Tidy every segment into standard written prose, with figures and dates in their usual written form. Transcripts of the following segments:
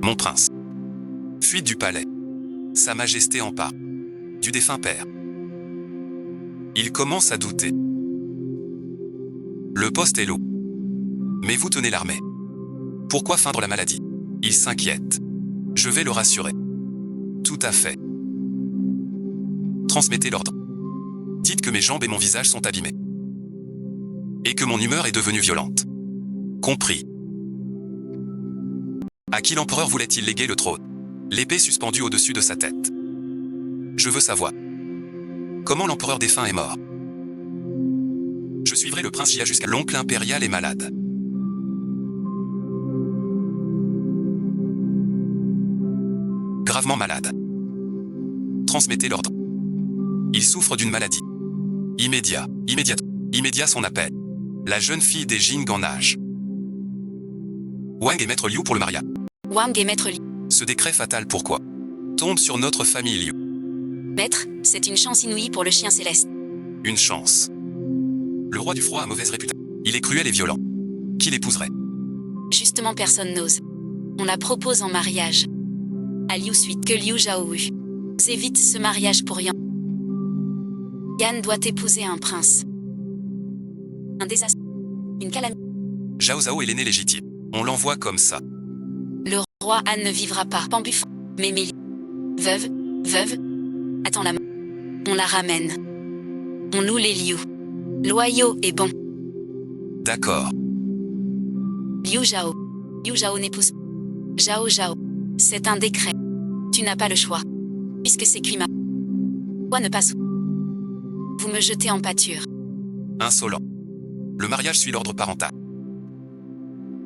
Mon prince. Fuite du palais. Sa Majesté en part. Du défunt père. Il commence à douter. Le poste est lourd. Mais vous tenez l'armée. Pourquoi feindre la maladie? Il s'inquiète. Je vais le rassurer. Tout à fait. Transmettez l'ordre. Dites que mes jambes et mon visage sont abîmés. Et que mon humeur est devenue violente. Compris. À qui l'empereur voulait-il léguer le trône? L'épée suspendue au-dessus de sa tête. Je veux savoir. Comment l'empereur défunt est mort? Je suivrai le prince Jia jusqu'à l'oncle impérial est malade. Gravement malade. Transmettez l'ordre. Il souffre d'une maladie. Immédiat son appel. La jeune fille des Jing en nage. Wang est maître Liu pour le mariage. Wang est maître Liu. Ce décret fatal pourquoi? Tombe sur notre famille Liu. Maître, c'est une chance inouïe pour le chien céleste. Une chance. Le roi du froid a mauvaise réputation. Il est cruel et violent. Qui l'épouserait? Justement, personne n'ose. On la propose en mariage. À Liu suite que Liu Zhaoyu. Évite ce mariage pour Yan. Yan doit épouser un prince. Un désastre. Une calamité. Zhao Zhao est l'aîné légitime. On l'envoie comme ça. Le roi Han ne vivra pas. Pambuf. Mais Mélie. Veuve. Attends la main. On la ramène. On loue les Liu. Loyaux et bons. D'accord. Liu Zhao n'épouse. Zhao. C'est un décret. Tu n'as pas le choix. Puisque c'est cuit ma. Quoi ne passe. Vous me jetez en pâture. Insolent. Le mariage suit l'ordre parental.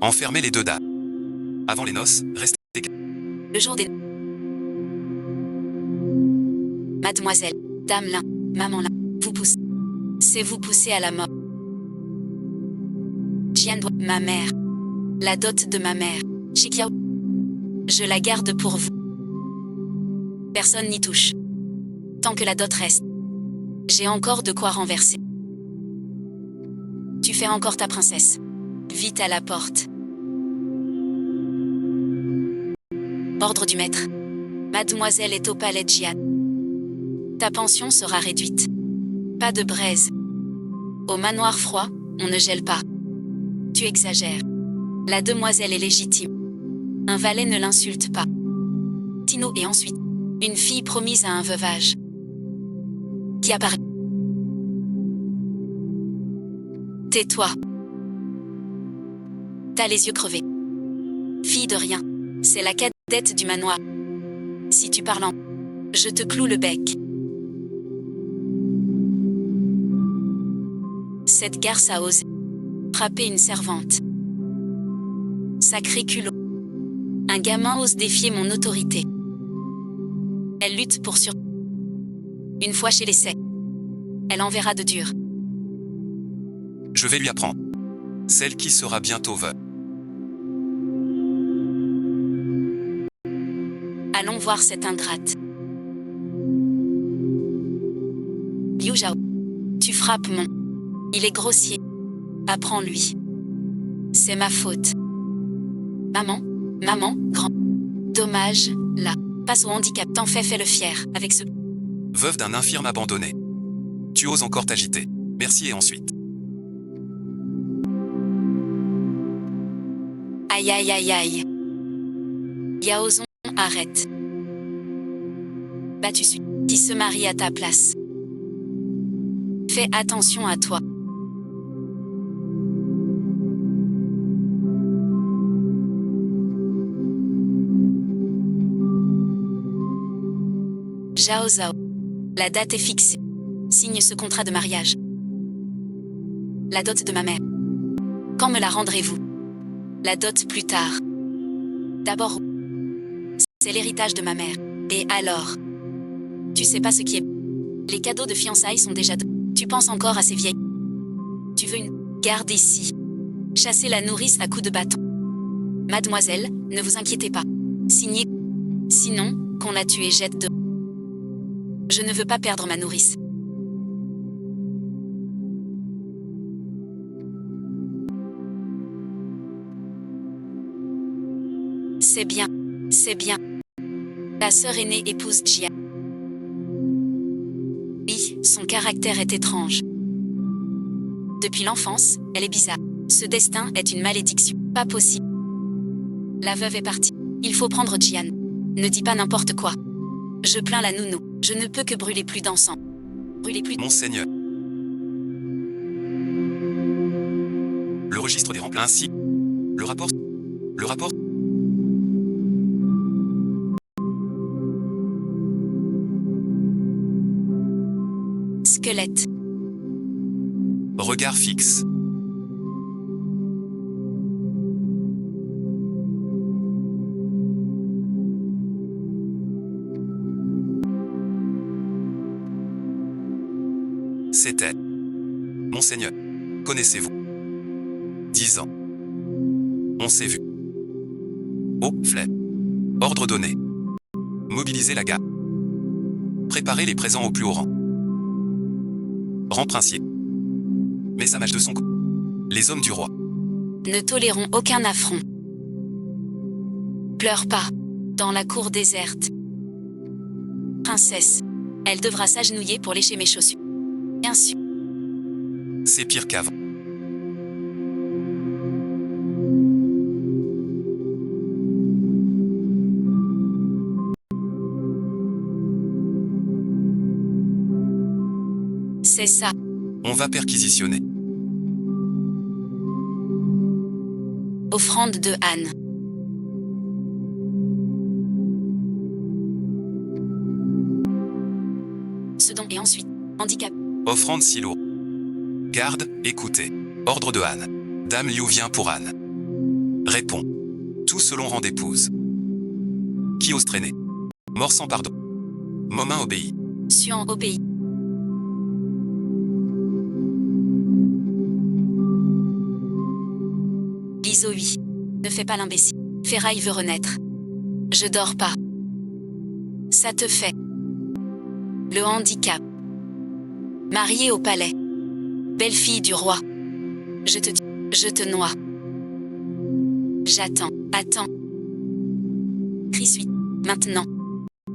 Enfermez les deux dames. Avant les noces, restez. Le jour des. Mademoiselle, dame Lin, maman Lin, vous poussez. C'est vous pousser à la mort. Jian doit. Ma mère. La dot de ma mère. Shikiao. Je la garde pour vous. Personne n'y touche. Tant que la dot reste. J'ai encore de quoi renverser. Tu fais encore ta princesse. Vite à la porte. Ordre du maître. Mademoiselle est au palais de Jian. Ta pension sera réduite. Pas de braise. Au manoir froid, on ne gèle pas. Tu exagères. La demoiselle est légitime. Un valet ne l'insulte pas. Tino et ensuite, une fille promise à un veuvage. Qui apparaît. Tais-toi. T'as les yeux crevés. Fille de rien. C'est la cadette du manoir. Si tu parles en... Je te cloue le bec. Cette garce a osé frapper une servante. Sacré culot. Un gamin ose défier mon autorité. Elle lutte pour sur... Une fois chez les secs, elle enverra de dur. Je vais lui apprendre. Celle qui sera bientôt veuve. Allons voir cette ingrate. Liu Zhao. Tu frappes mon... Il est grossier. Apprends-lui. C'est ma faute. Maman, grand. Dommage, là. Passe au handicap. T'en fais le fier, avec ce... Veuve d'un infirme abandonné. Tu oses encore t'agiter. Merci et ensuite. Aïe. Yaozon, arrête. Bah tu suis. Qui se marie à ta place. Fais attention à toi. Zhao. La date est fixée. Signe ce contrat de mariage. La dot de ma mère. Quand me la rendrez-vous? La dot plus tard. D'abord, c'est l'héritage de ma mère. Et alors? Tu sais pas ce qui est... Les cadeaux de fiançailles sont déjà... Tu penses encore à ces vieilles... Tu veux une... Garde ici. Chasser la nourrice à coups de bâton. Mademoiselle, ne vous inquiétez pas. Signez... Sinon, qu'on la tue et jette de... Je ne veux pas perdre ma nourrice. C'est bien. C'est bien. Ta sœur aînée épouse Jian. Oui, son caractère est étrange. Depuis l'enfance, elle est bizarre. Ce destin est une malédiction. Pas possible. La veuve est partie. Il faut prendre Jian. Ne dis pas n'importe quoi. Je plains la nounou. Je ne peux que brûler plus d'encens. Brûler plus. Monseigneur. Le registre des remplats ainsi. Le rapport. Squelette. Regard fixe. C'était. Monseigneur. Connaissez-vous? 10 ans. On s'est vu. Oh, flemme. Ordre donné. Mobiliser la garde. Préparer les présents au plus haut rang. Rang princier. Message de son coup. Les hommes du roi. Ne tolérons aucun affront. Pleure pas. Dans la cour déserte. Princesse. Elle devra s'agenouiller pour lécher mes chaussures. Bien sûr. C'est pire qu'avant. C'est ça. On va perquisitionner. Offrande de Anne. Ce don et ensuite. Handicap. Offrande si lourde. Garde, écoutez. Ordre de Anne. Dame Liu vient pour Anne. Répond. Tout selon rang d'épouse. Qui ose traîner? Mort sans pardon. Momin obéit. Suan obéit. Liso oui. Ne fais pas l'imbécile. Ferraille veut renaître. Je dors pas. Ça te fait. Le handicap. Mariée au palais. Belle-fille du roi. Je te dis, je te noie. J'attends, attends. Crie suite, maintenant.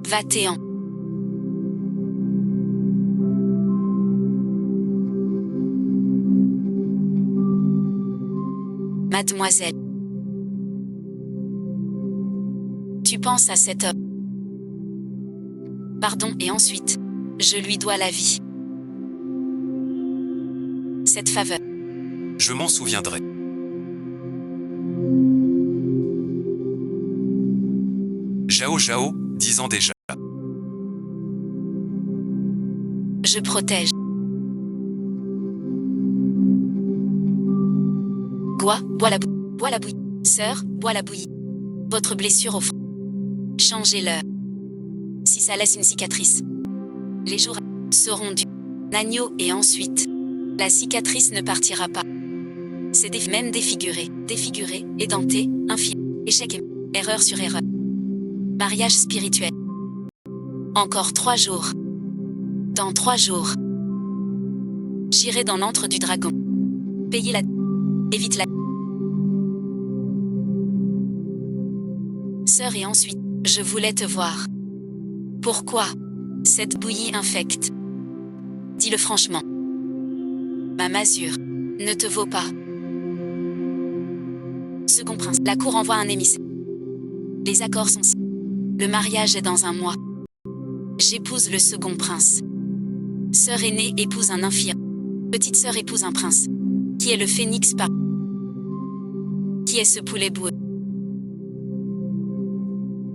Va-t'en. Mademoiselle. Tu penses à cet homme. Pardon et ensuite, je lui dois la vie. Cette faveur. Je m'en souviendrai. Zhao, 10 ans déjà. Je protège. Bois la bouillie. Sœur, bois la bouillie. Votre blessure au front. Changez-leur. Si ça laisse une cicatrice. Les jours seront dus. Agneau et ensuite. La cicatrice ne partira pas. C'est même défiguré, édenté, infirme, échec et erreur sur erreur. Mariage spirituel. Encore 3 jours. Dans 3 jours. J'irai dans l'antre du dragon. Payez la... Évite la... Sœur et ensuite, je voulais te voir. Pourquoi? Cette bouillie infecte. Dis-le franchement. Ma masure ne te vaut pas. Second prince, la cour envoie un émissaire. Les accords sont signés. Le mariage est dans 1 mois. J'épouse le second prince. Sœur aînée épouse un infirme. Petite sœur épouse un prince. Qui est le phénix par... Qui est ce poulet boueux?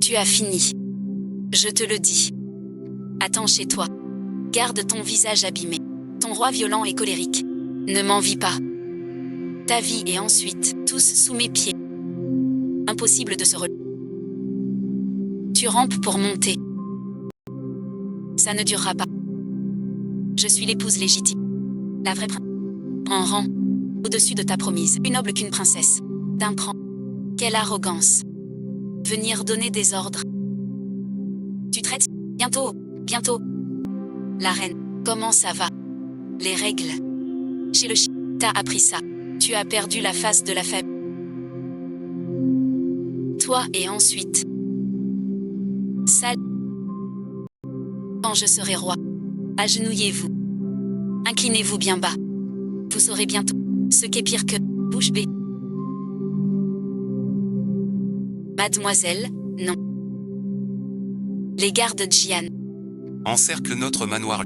Tu as fini. Je te le dis. Attends chez toi. Garde ton visage abîmé. Ton roi violent et colérique. Ne m'envie pas. Ta vie et ensuite, tous sous mes pieds. Impossible de se relever. Tu rampes pour monter. Ça ne durera pas. Je suis l'épouse légitime. La vraie princesse. En rang. Au-dessus de ta promise. Plus noble qu'une princesse. D'un cran. Quelle arrogance. Venir donner des ordres. Tu traites. Bientôt. La reine. Comment ça va? Les règles. Chez le chien. T'as appris ça. Tu as perdu la face de la famille. Toi et ensuite. Sale. Quand je serai roi, agenouillez-vous. Inclinez-vous bien bas. Vous saurez bientôt ce qu'est pire que bouche bée. Mademoiselle, non. Les gardes Jian encerclent notre manoir.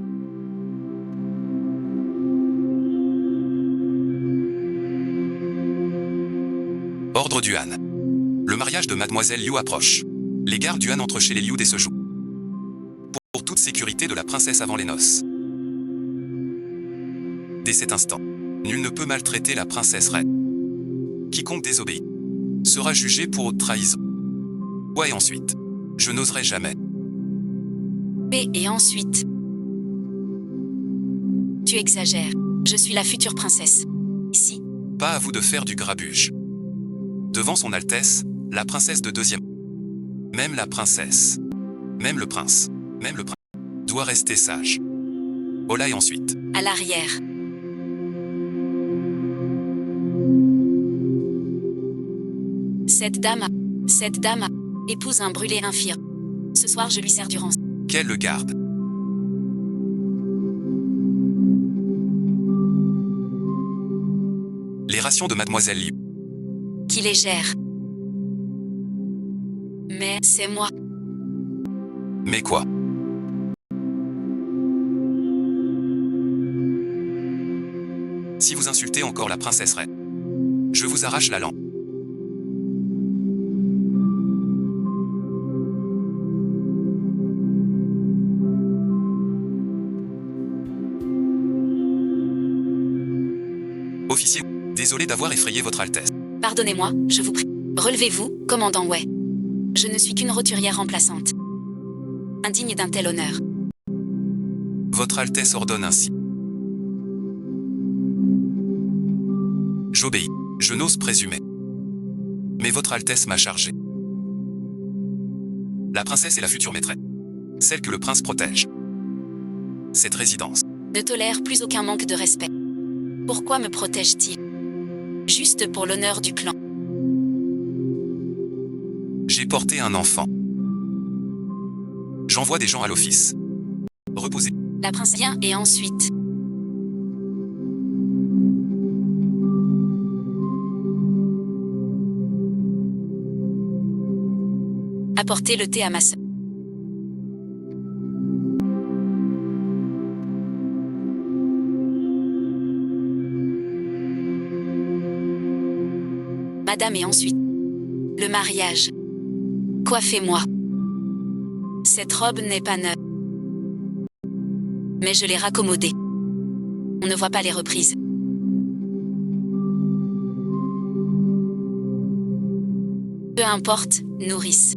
Ordre du Han. Le mariage de Mademoiselle Liu approche. Les gardes du Han entrent chez les Liu dès ce jour. Pour toute sécurité de la princesse avant les noces. Dès cet instant, nul ne peut maltraiter la princesse reine. Quiconque désobéit sera jugé pour haute trahison. Ouais, et ensuite, je n'oserai jamais. Et ensuite. Tu exagères. Je suis la future princesse. Ici. Pas à vous de faire du grabuge. Devant son Altesse, la princesse de deuxième. Même la princesse. Même le prince. Doit rester sage. Hola et ensuite. À l'arrière. Cette dame épouse un brûlé infirme. Ce soir je lui sers du rance. Qu'elle le garde. Les rations de Mademoiselle Liu. Qui les gère. Mais c'est moi. Mais quoi? Si vous insultez encore la princesse reine, je vous arrache la langue. Officier, désolé d'avoir effrayé votre Altesse. Pardonnez-moi, je vous prie. Relevez-vous, commandant Wei. Je ne suis qu'une roturière remplaçante. Indigne d'un tel honneur. Votre Altesse ordonne ainsi. J'obéis. Je n'ose présumer. Mais votre Altesse m'a chargé. La princesse est la future maîtresse. Celle que le prince protège. Cette résidence Ne tolère plus aucun manque de respect. Pourquoi me protège-t-il? Juste pour l'honneur du clan. J'ai porté un enfant. J'envoie des gens à l'office. Reposez. La princesse vient et ensuite. Apportez le thé à ma sœur. Madame et ensuite. Le mariage. Coiffez-moi. Cette robe n'est pas neuve. Mais je l'ai raccommodée. On ne voit pas les reprises. Peu importe, nourrice.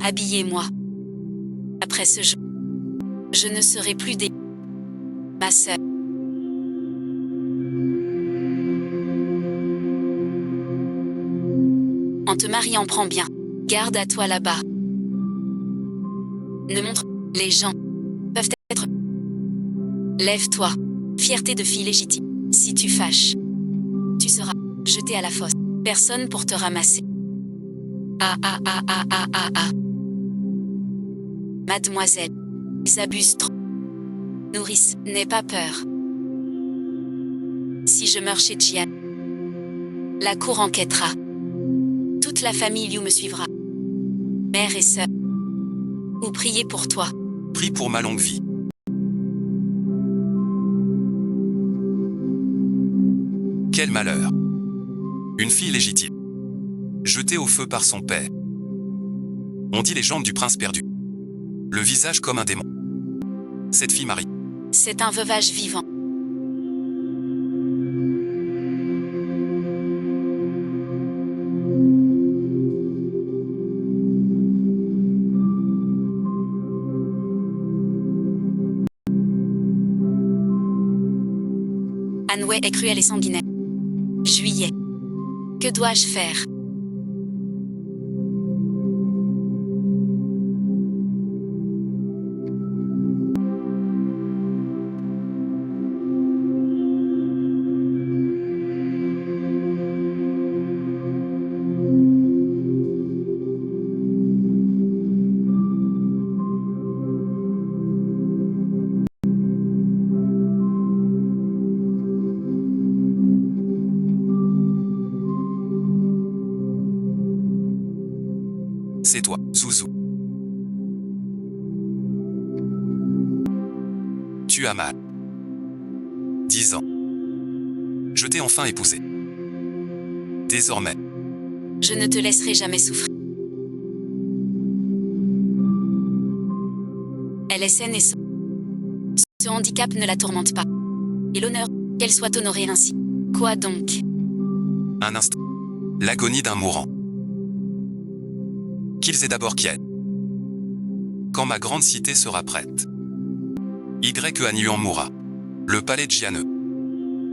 Habillez-moi. Après ce jour, je ne serai plus ma sœur. En te mariant, prends bien garde à toi là-bas. Ne montre les gens peuvent être. Lève-toi, fierté de fille légitime. Si tu fâches, tu seras jeté à la fosse. Personne pour te ramasser. Ah. Mademoiselle, ils abusent trop. Nourrice, n'aie pas peur. Si je meurs chez Jian, la cour enquêtera. Toute la famille Liu me suivra. Mère et sœur. Ou prier pour toi. Prie pour ma longue vie. Quel malheur. Une fille légitime. Jetée au feu par son père. On dit légende du prince perdu. Le visage comme un démon. Cette fille Marie. C'est un veuvage vivant. Anway est cruel et sanguinaire. Juillet. Que dois-je faire? C'est toi, Zouzou. Tu as mal. 10 ans. Je t'ai enfin épousé. Désormais, Je ne te laisserai jamais souffrir. Elle est saine et sauve. Ce handicap ne la tourmente pas. Et l'honneur qu'elle soit honorée ainsi. Quoi donc? un instant. L'agonie d'un mourant. Qu'ils aient d'abord qui est. Quand ma grande cité sera prête. Y Anyuan mourra. Le palais de Jianne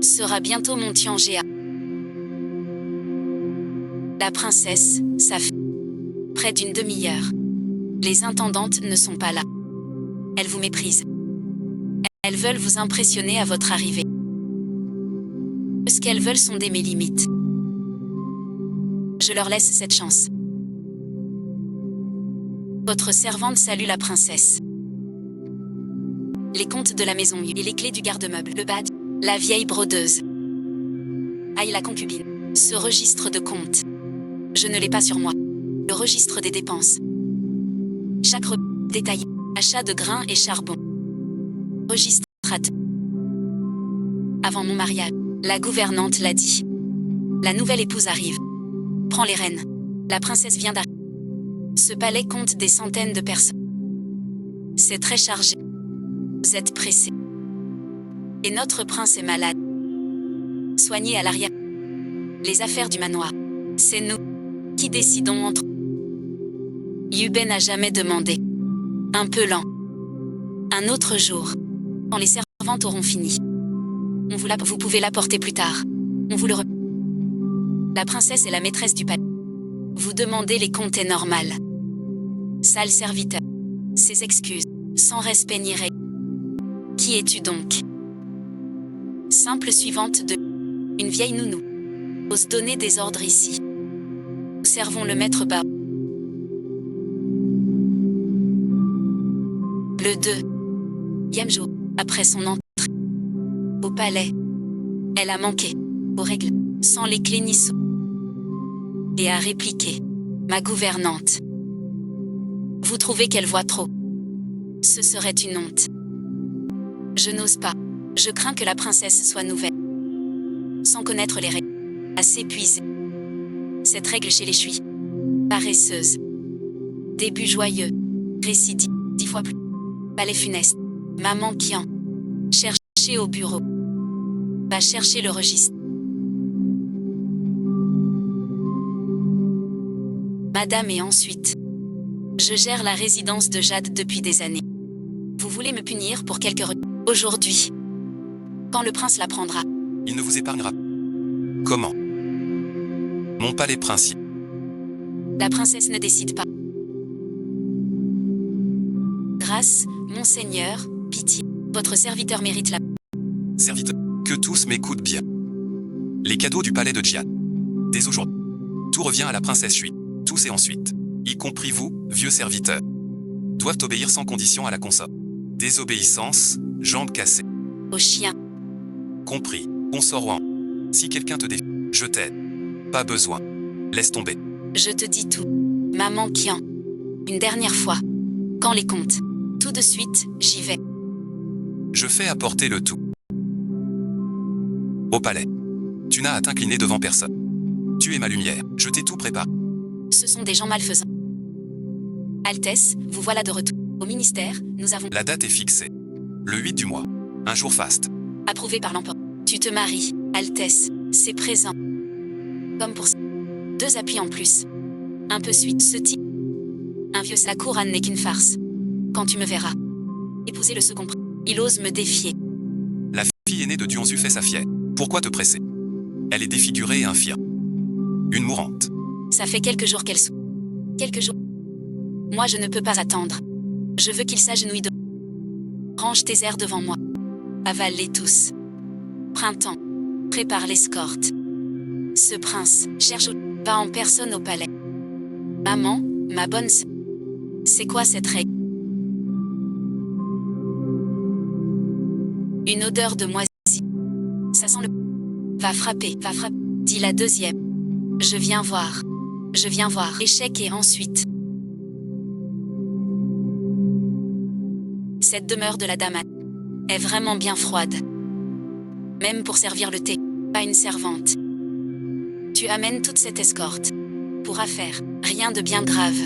Sera bientôt mon Tiangéa. La princesse, ça fait près d'une demi-heure. Les intendantes ne sont pas là. Elles vous méprisent. Elles veulent vous impressionner à votre arrivée. Ce qu'elles veulent sonder mes limites. Je leur laisse cette chance. Votre servante salue la princesse. Les comptes de la maison et les clés du garde-meuble, le badge, la vieille brodeuse. Aïe la concubine. Ce registre de comptes. Je ne l'ai pas sur moi. Le registre des dépenses. Chaque détaillé. Achat de grains et charbon. Registre. Avant mon mariage, la gouvernante l'a dit. La nouvelle épouse arrive. Prends les rênes. La princesse vient d'arriver. Ce palais compte des centaines de personnes. C'est très chargé. Vous êtes pressé. Et notre prince est malade. Soigné à l'arrière. Les affaires du manoir. C'est nous qui décidons entre. Yuben n'a jamais demandé. Un peu lent. Un autre jour. Quand les servantes auront fini. Vous pouvez l'apporter plus tard. On vous le La princesse est la maîtresse du palais. Vous demandez les comptes est normal. Sale serviteur. Ses excuses. Sans respect ni règle. Qui es-tu donc? Simple suivante de une vieille nounou. Ose donner des ordres ici. Nous servons le maître bas. Le 2e jour, après son entrée au palais, elle a manqué aux règles, sans les clés ni sceaux, et a répliqué, ma gouvernante. Vous trouvez qu'elle voit trop? Ce serait une honte. Je n'ose pas. Je crains que la princesse soit nouvelle. Sans connaître les règles. Assez épuisée. Cette règle chez les chuis. Paresseuse. Début joyeux. Récidive. 10 fois plus. Palais funeste. Maman qui en. Chercher au bureau. Va chercher le registre. Madame et ensuite. Je gère la résidence de Jade depuis des années. Vous voulez me punir pour quelques aujourd'hui. Quand le prince l'apprendra. Il ne vous épargnera. Comment? Mon palais princier. La princesse ne décide pas. Grâce, monseigneur, pitié. Votre serviteur mérite la... Serviteur, que tous m'écoutent bien. Les cadeaux du palais de Jian. Dès aujourd'hui. Tout revient à la princesse Chui. Tous et ensuite. Y compris vous, vieux serviteurs. Doivent obéir sans condition à la consort. Désobéissance, jambes cassées. Au chien. Compris, consort Ouan. Si quelqu'un te défie, je t'aide. Pas besoin. Laisse tomber. Je te dis tout. Maman Kian. Une dernière fois. Quand les comptes. Tout de suite, j'y vais. Je fais apporter le tout. Au palais. Tu n'as à t'incliner devant personne. Tu es ma lumière, je t'ai tout préparé. Ce sont des gens malfaisants. Altesse, vous voilà de retour. Au ministère, nous avons... La date est fixée. Le 8 du mois. Un jour faste. Approuvé par l'empereur. Tu te maries, Altesse. C'est présent. Comme pour... 2 appuis en plus. Un peu suite. Ce type. Un vieux... La couronne n'est qu'une farce. Quand tu me verras. Épouser le second... Il ose me défier. La fille aînée de Duanzu fait sa fière. Pourquoi te presser? Elle est défigurée et infirme. Une mourante. Ça fait quelques jours qu'elle souffre. Quelques jours. Moi je ne peux pas attendre. Je veux qu'il s'agenouille de... Range tes airs devant moi. Avale-les tous. Printemps. Prépare l'escorte. Ce prince cherche... Va en personne au palais. Maman, ma bonne sœur. C'est quoi cette règle? Une odeur de moisi. Ça sent le... Va frapper, dit la deuxième. Je viens voir. Échec et ensuite. Cette demeure de la dame est vraiment bien froide. Même pour servir le thé, pas une servante. Tu amènes toute cette escorte. Pour affaire, rien de bien grave.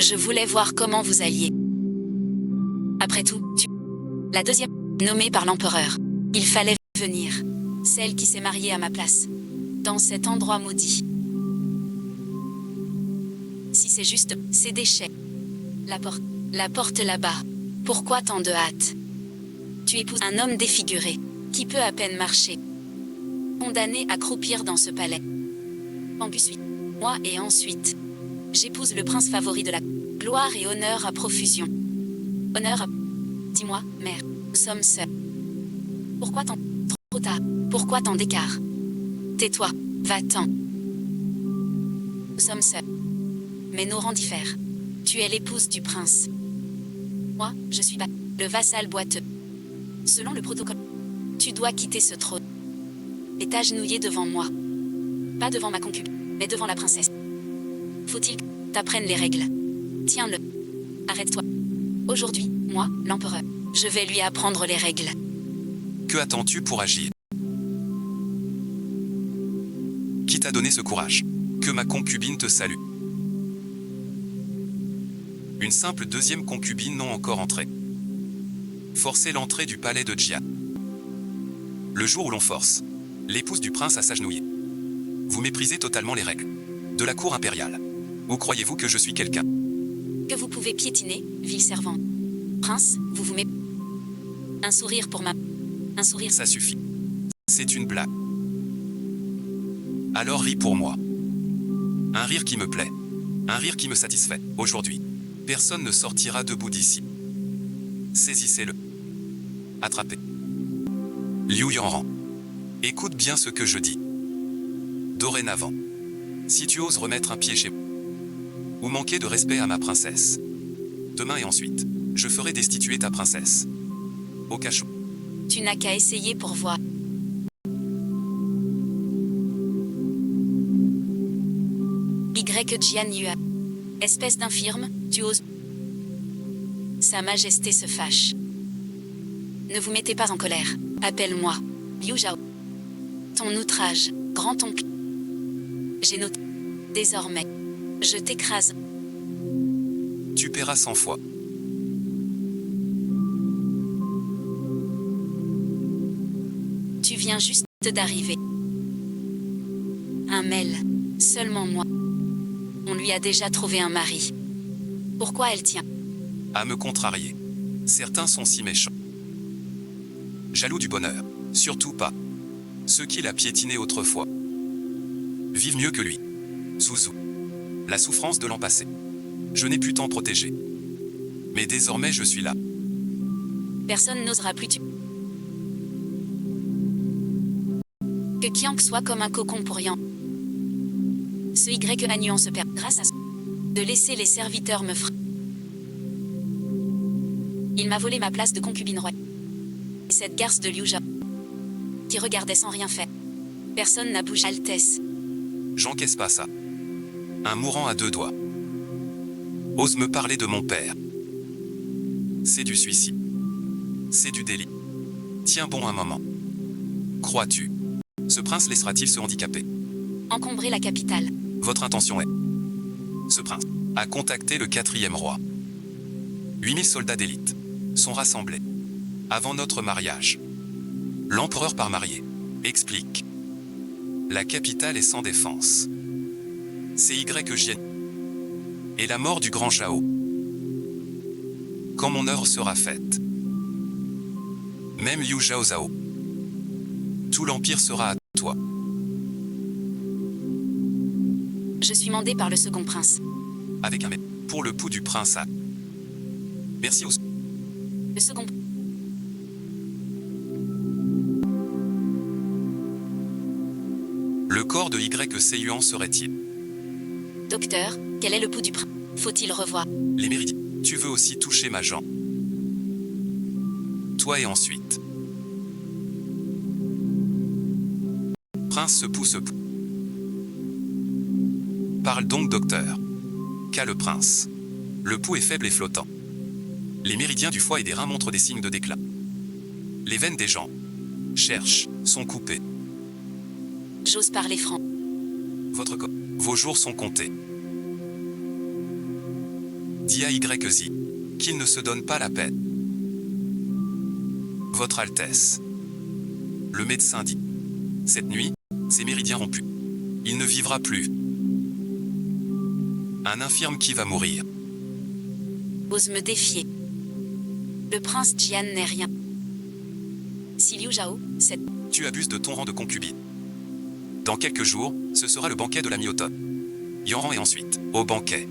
Je voulais voir comment vous alliez. Après tout, la deuxième, nommée par l'empereur. Il fallait venir. Celle qui s'est mariée à ma place. Dans cet endroit maudit. Si c'est juste, ces déchets. La porte là-bas. Pourquoi tant de hâte? Tu épouses un homme défiguré, qui peut à peine marcher. Condamné à croupir dans ce palais. Ensuite, moi et ensuite. J'épouse le prince favori de la gloire et honneur à profusion. Honneur à... Dis-moi, mère, nous sommes seuls. Pourquoi tant... Trop tard. Pourquoi tant d'écart? Tais-toi, va-t'en. Nous sommes seuls. Mais nos rangs diffèrent. Tu es l'épouse du prince. Moi, je suis le vassal boiteux. Selon le protocole, tu dois quitter ce trône. Et t'agenouiller devant moi. Pas devant ma concubine, mais devant la princesse. Faut-il que t'apprennes les règles? Tiens-le. Arrête-toi. Aujourd'hui, moi, l'empereur, je vais lui apprendre les règles. Que attends-tu pour agir? Qui t'a donné ce courage? Que ma concubine te salue. Une simple deuxième concubine non encore entrée. Forcer l'entrée du palais de Jian. Le jour où l'on force l'épouse du prince à s'agenouiller. Vous méprisez totalement les règles de la cour impériale. Ou croyez-vous que je suis quelqu'un que vous pouvez piétiner, vil servant? Prince, vous vous méprisez. Un sourire pour ma... Un sourire... Ça suffit. C'est une blague. Alors ris pour moi. Un rire qui me plaît. Un rire qui me satisfait. Aujourd'hui, personne ne sortira debout d'ici. Saisissez-le. Attrapez. Liu Yanran. Écoute bien ce que je dis. Dorénavant, si tu oses remettre un pied chez moi, ou manquer de respect à ma princesse, demain et ensuite, je ferai destituer ta princesse. Au cachot. Tu n'as qu'à essayer pour voir. Jian Yua. Espèce d'infirme, tu oses. Sa Majesté se fâche. Ne vous mettez pas en colère. Appelle-moi Liu Zhao. Ton outrage, grand-oncle. J'ai noté. Désormais, je t'écrase. Tu paieras 100 fois. Tu viens juste d'arriver. Un Mel, seulement moi. On lui a déjà trouvé un mari. Pourquoi elle tient à me contrarier? Certains sont si méchants. Jaloux du bonheur, surtout pas ceux qui l'a piétiné autrefois. Vivent mieux que lui. Zouzou. La souffrance de l'an passé. Je n'ai pu t'en protéger. Mais désormais je suis là. Personne n'osera plus tuer. Que Qiang soit comme un cocon pour Yang. Ce Y Agnuan se perd grâce à de laisser les serviteurs me frappent. Il m'a volé ma place de concubine royale. Et cette garce de Liu Zhao, qui regardait sans rien faire. Personne n'a bougé. Altesse. J'encaisse pas ça. Un mourant à 2 doigts. Ose me parler de mon père. C'est du suicide. C'est du délit. Tiens bon un moment. Crois-tu, ce prince laissera-t-il se handicaper? Encombrer la capitale. Votre intention est... Ce prince a contacté le 4e roi. 8000 soldats d'élite sont rassemblés avant notre mariage. L'empereur par marié explique. La capitale est sans défense. C'est Y et la mort du grand Zhao. Quand mon œuvre sera faite, même Liu Zhao, tout l'empire sera à toi. Je suis mandé par le second prince. Avec un mec pour le pouls du prince à... Merci au... Le second... Le corps de Y Seiyuan serait-il? Docteur, quel est le pouls du prince? Faut-il revoir? Les méridiens. Tu veux aussi toucher ma jambe? Toi et ensuite. Prince se pousse. Parle donc, docteur. Qu'a le prince? Le pouls est faible et flottant. Les méridiens du foie et des reins montrent des signes de déclin. Les veines des gens cherchent, sont coupées. J'ose parler franc. Vos jours sont comptés. Dit à YZ qu'il ne se donne pas la peine. Votre Altesse. Le médecin dit. Cette nuit, ses méridiens rompus. Il ne vivra plus. Un infirme qui va mourir. Ose me défier. Le prince Jian n'est rien. Si Liu Zhao, c'est... Tu abuses de ton rang de concubine. Dans quelques jours, ce sera le banquet de la mi-automne. Yanran et ensuite, au banquet.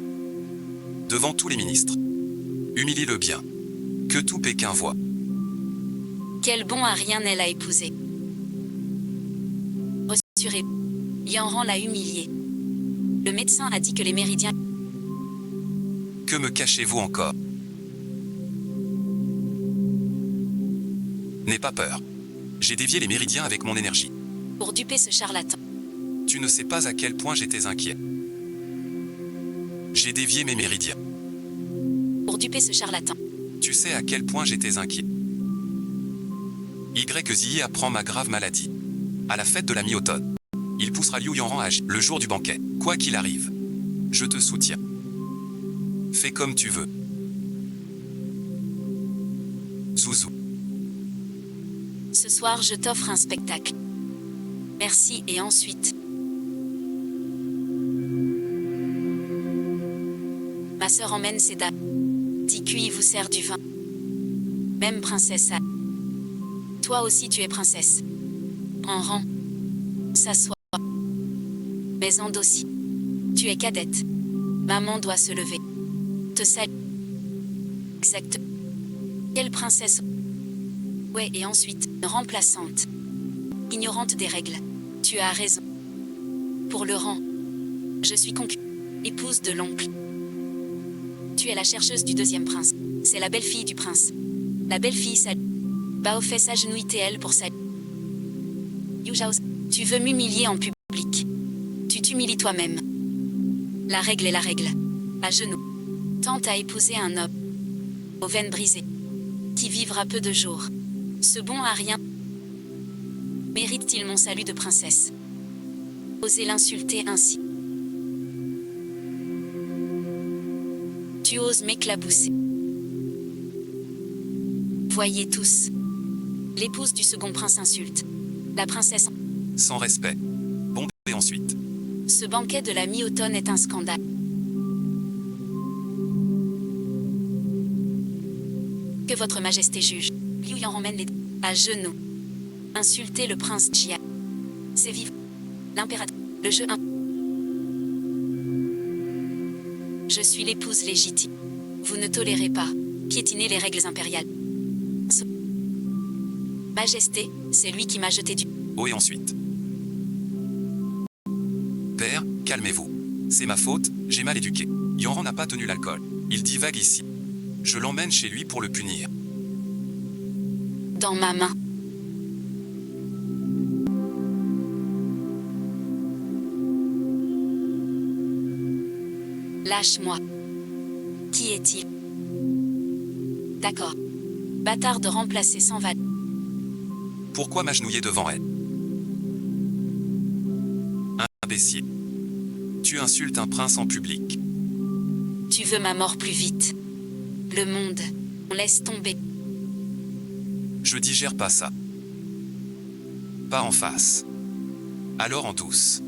Devant tous les ministres. Humilie-le bien. Que tout Pékin voit. Quel bon à rien elle a épousé. Rassurez. Yanran l'a humilié. Le médecin a dit que les méridiens... Que me cachez-vous encore? N'aie pas peur. J'ai dévié les méridiens avec mon énergie. Pour duper ce charlatan. Tu ne sais pas à quel point j'étais inquiet. J'ai dévié mes méridiens. Pour duper ce charlatan. Tu sais à quel point j'étais inquiet. YZ apprend ma grave maladie. À la fête de la mi-automne. Il poussera Liu Yanran à agir le jour du banquet. Quoi qu'il arrive. Je te soutiens. Fais comme tu veux. Zouzou. Ce soir, je t'offre un spectacle. Merci et ensuite... Ma sœur emmène ses dames. Ticuy vous sert du vin. Même princesse a... Toi aussi tu es princesse. En rang. S'assois. Mais endossis. Tu es cadette. Maman doit se lever. Te salue. Exact. Quelle princesse? Ouais, et ensuite, remplaçante. Ignorante des règles. Tu as raison. Pour le rang. Je suis épouse de l'oncle. Tu es la chercheuse du deuxième prince. C'est la belle-fille du prince. La belle-fille salue. Bao fait s'agenouiller elle pour saluer. Yu Zhao, tu veux m'humilier en public. Tu t'humilies toi-même. La règle est la règle. À genoux. Tente à épouser un homme. Aux veines brisées. Qui vivra peu de jours. Ce bon à rien. Mérite-t-il mon salut de princesse? Osez l'insulter ainsi. Tu oses m'éclabousser. Voyez tous. L'épouse du second prince insulte. La princesse. Sans respect. Bombe et ensuite. Ce banquet de la mi-automne est un scandale. Que votre majesté juge. Liu Yan emmène les... À genoux. Insulter le prince Jia. C'est vivre. L'impératrice. Le jeu 1. Je suis l'épouse légitime. Vous ne tolérez pas. Piétiner les règles impériales. Majesté, c'est lui qui m'a jeté du... Oh et ensuite. Père, calmez-vous. C'est ma faute, j'ai mal éduqué. Yanran n'a pas tenu l'alcool. Il divague ici. Je l'emmène chez lui pour le punir. Dans ma main. Lâche-moi. Qui est-il? D'accord. Bâtard de remplacer sans val. Pourquoi m'agenouiller devant elle? Imbécile. Tu insultes un prince en public. Tu veux ma mort plus vite. Le monde, on laisse tomber. Je digère pas ça. Pas en face. Alors en douce.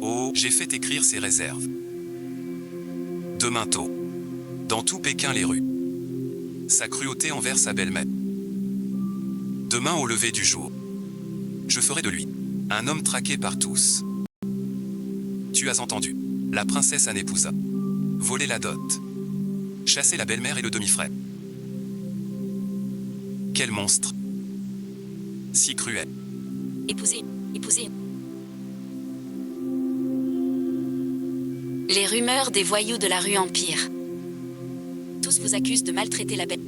Oh, j'ai fait écrire ses réserves. Demain tôt. Dans tout Pékin les rues. Sa cruauté envers sa belle-mère. Demain au lever du jour. Je ferai de lui un homme traqué par tous. Tu as entendu. La princesse Anne épousa. Voler la dot. Chasser la belle-mère et le demi-frère. Quel monstre. Si cruel. Épouser. Les rumeurs des voyous de la rue Empire. Tous vous accusent de maltraiter la belle.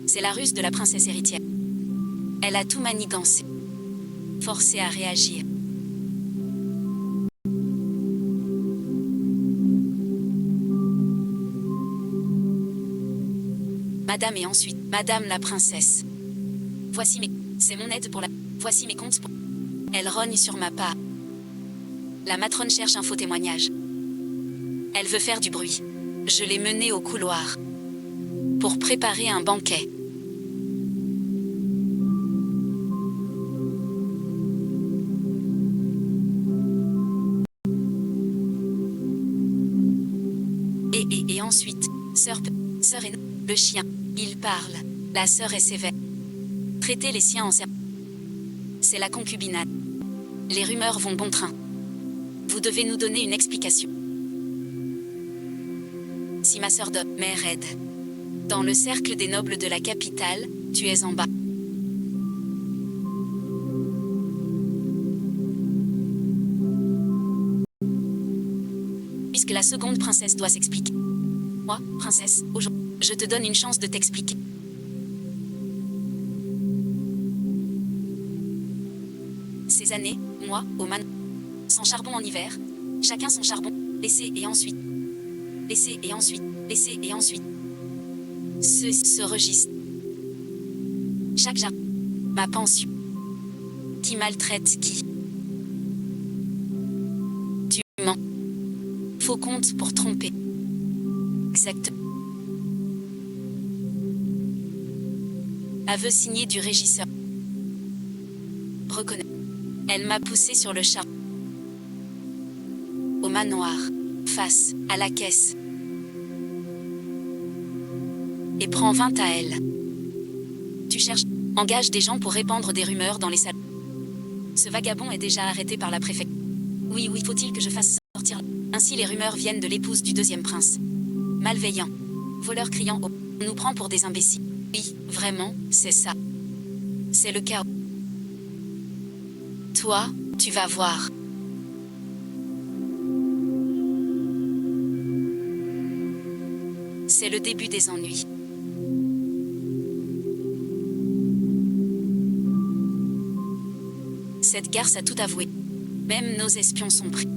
C'est la ruse de la princesse héritière. Elle a tout manigancé. Forcée à réagir. Madame et ensuite, Madame la princesse. Voici mes... C'est mon aide pour la... Voici mes comptes pour... Elle rogne sur ma part. La matrone cherche un faux témoignage. Elle veut faire du bruit. Je l'ai menée au couloir. Pour préparer un banquet. Et ensuite, sœur et le chien, il parle. La sœur est sévère. Traiter les siens en serpent. C'est la concubinade. Les rumeurs vont bon train. Vous devez nous donner une explication. Si ma sœur de mère aide. Dans le cercle des nobles de la capitale, tu es en bas. Puisque la seconde princesse doit s'expliquer. Moi, princesse, aujourd'hui, je te donne une chance de t'expliquer. Ces années, moi, au man, sans charbon en hiver, chacun son charbon, laissez et ensuite, laissez et ensuite, laissez et ensuite. Ce registre. Chaque jardin, ma pension. Qui maltraite qui? Tu mens. Faux compte pour tromper. Exact. Aveu signé du régisseur. Reconnais. Elle m'a poussé sur le char. Au manoir. Face à la caisse. Et prends 20 à elle. Tu cherches. Engage des gens pour répandre des rumeurs dans les salles. Ce vagabond est déjà arrêté par la préfecture. Oui, faut-il que je fasse sortir. Ainsi les rumeurs viennent de l'épouse du deuxième prince. Malveillant. Voleur criant au... On nous prend pour des imbéciles. Oui, vraiment, c'est ça. C'est le chaos. Toi, tu vas voir. C'est le début des ennuis. Cette garce a tout avoué. Même nos espions sont pris.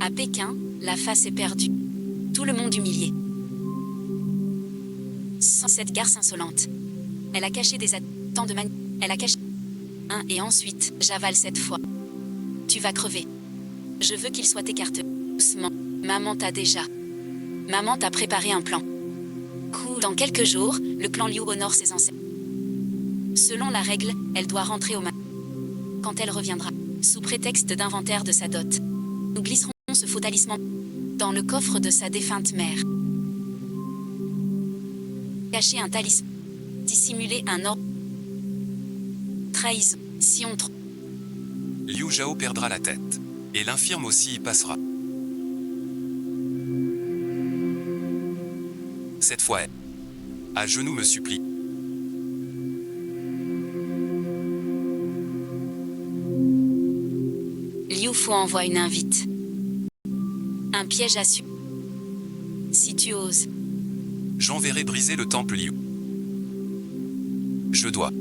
À Pékin, la face est perdue. Tout le monde humilié. Sans cette garce insolente. Elle a caché des tant de manies. Elle a caché et ensuite, j'avale cette fois. Tu vas crever. Je veux qu'il soit écarté. Doucement. Maman t'a déjà. Maman t'a préparé un plan. Dans quelques jours, le clan Liu honore ses ancêtres. Selon la règle, elle doit rentrer au quand elle reviendra, sous prétexte d'inventaire de sa dot. Nous glisserons ce faux talisman dans le coffre de sa défunte mère. Cacher un talisman. Dissimuler un ordre. Trahison. Si on trompe. Liu Zhao perdra la tête. Et l'infirme aussi y passera. Cette fois, elle, à genoux me supplie. Liu Fu envoie une invite. Un piège à su. Si tu oses. J'enverrai briser le temple Liu. Je dois.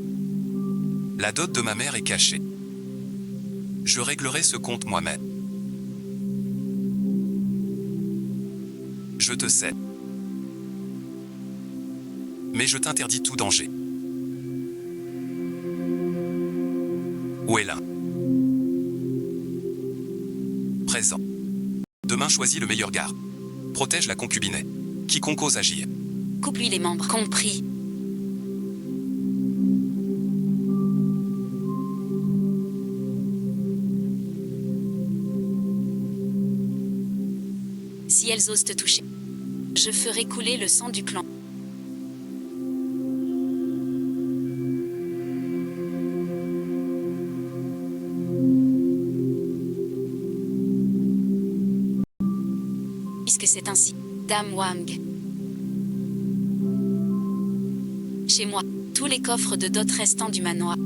La dot de ma mère est cachée. Je réglerai ce compte moi-même. Je te sais. Mais je t'interdis tout danger. Où est l'un? Présent. Demain choisis le meilleur garde. Protège la concubinet. Quiconque ose agir. Coupe-lui les membres. Compris. Si elles osent te toucher, je ferai couler le sang du clan. Puisque c'est ainsi, Dame Wang. Chez moi, tous les coffres de dot restants du manoir.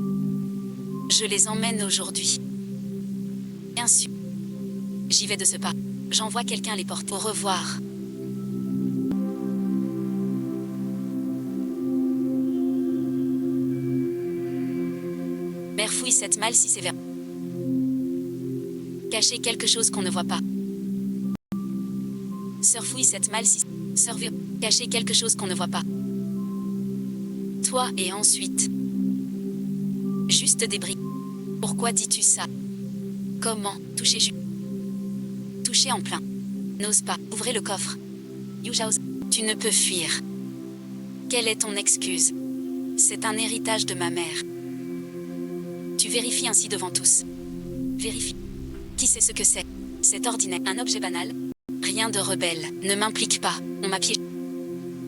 Je les emmène aujourd'hui. Bien sûr. J'y vais de ce pas. J'envoie quelqu'un les porter. Au revoir. Mère fouille cette malle si sévère. Cacher quelque chose qu'on ne voit pas. Sœur fouille cette malle si... Sœur veut cacher quelque chose qu'on ne voit pas. Toi et ensuite. Juste des briques. Pourquoi dis-tu ça? Comment toucher toucher en plein. N'ose pas. Ouvrez le coffre. Yu Zhao. Tu ne peux fuir. Quelle est ton excuse? C'est un héritage de ma mère. Tu vérifies ainsi devant tous. Vérifie. Qui sait ce que c'est? C'est ordinaire. Un objet banal? Rien de rebelle. Ne m'implique pas. On m'a piégé.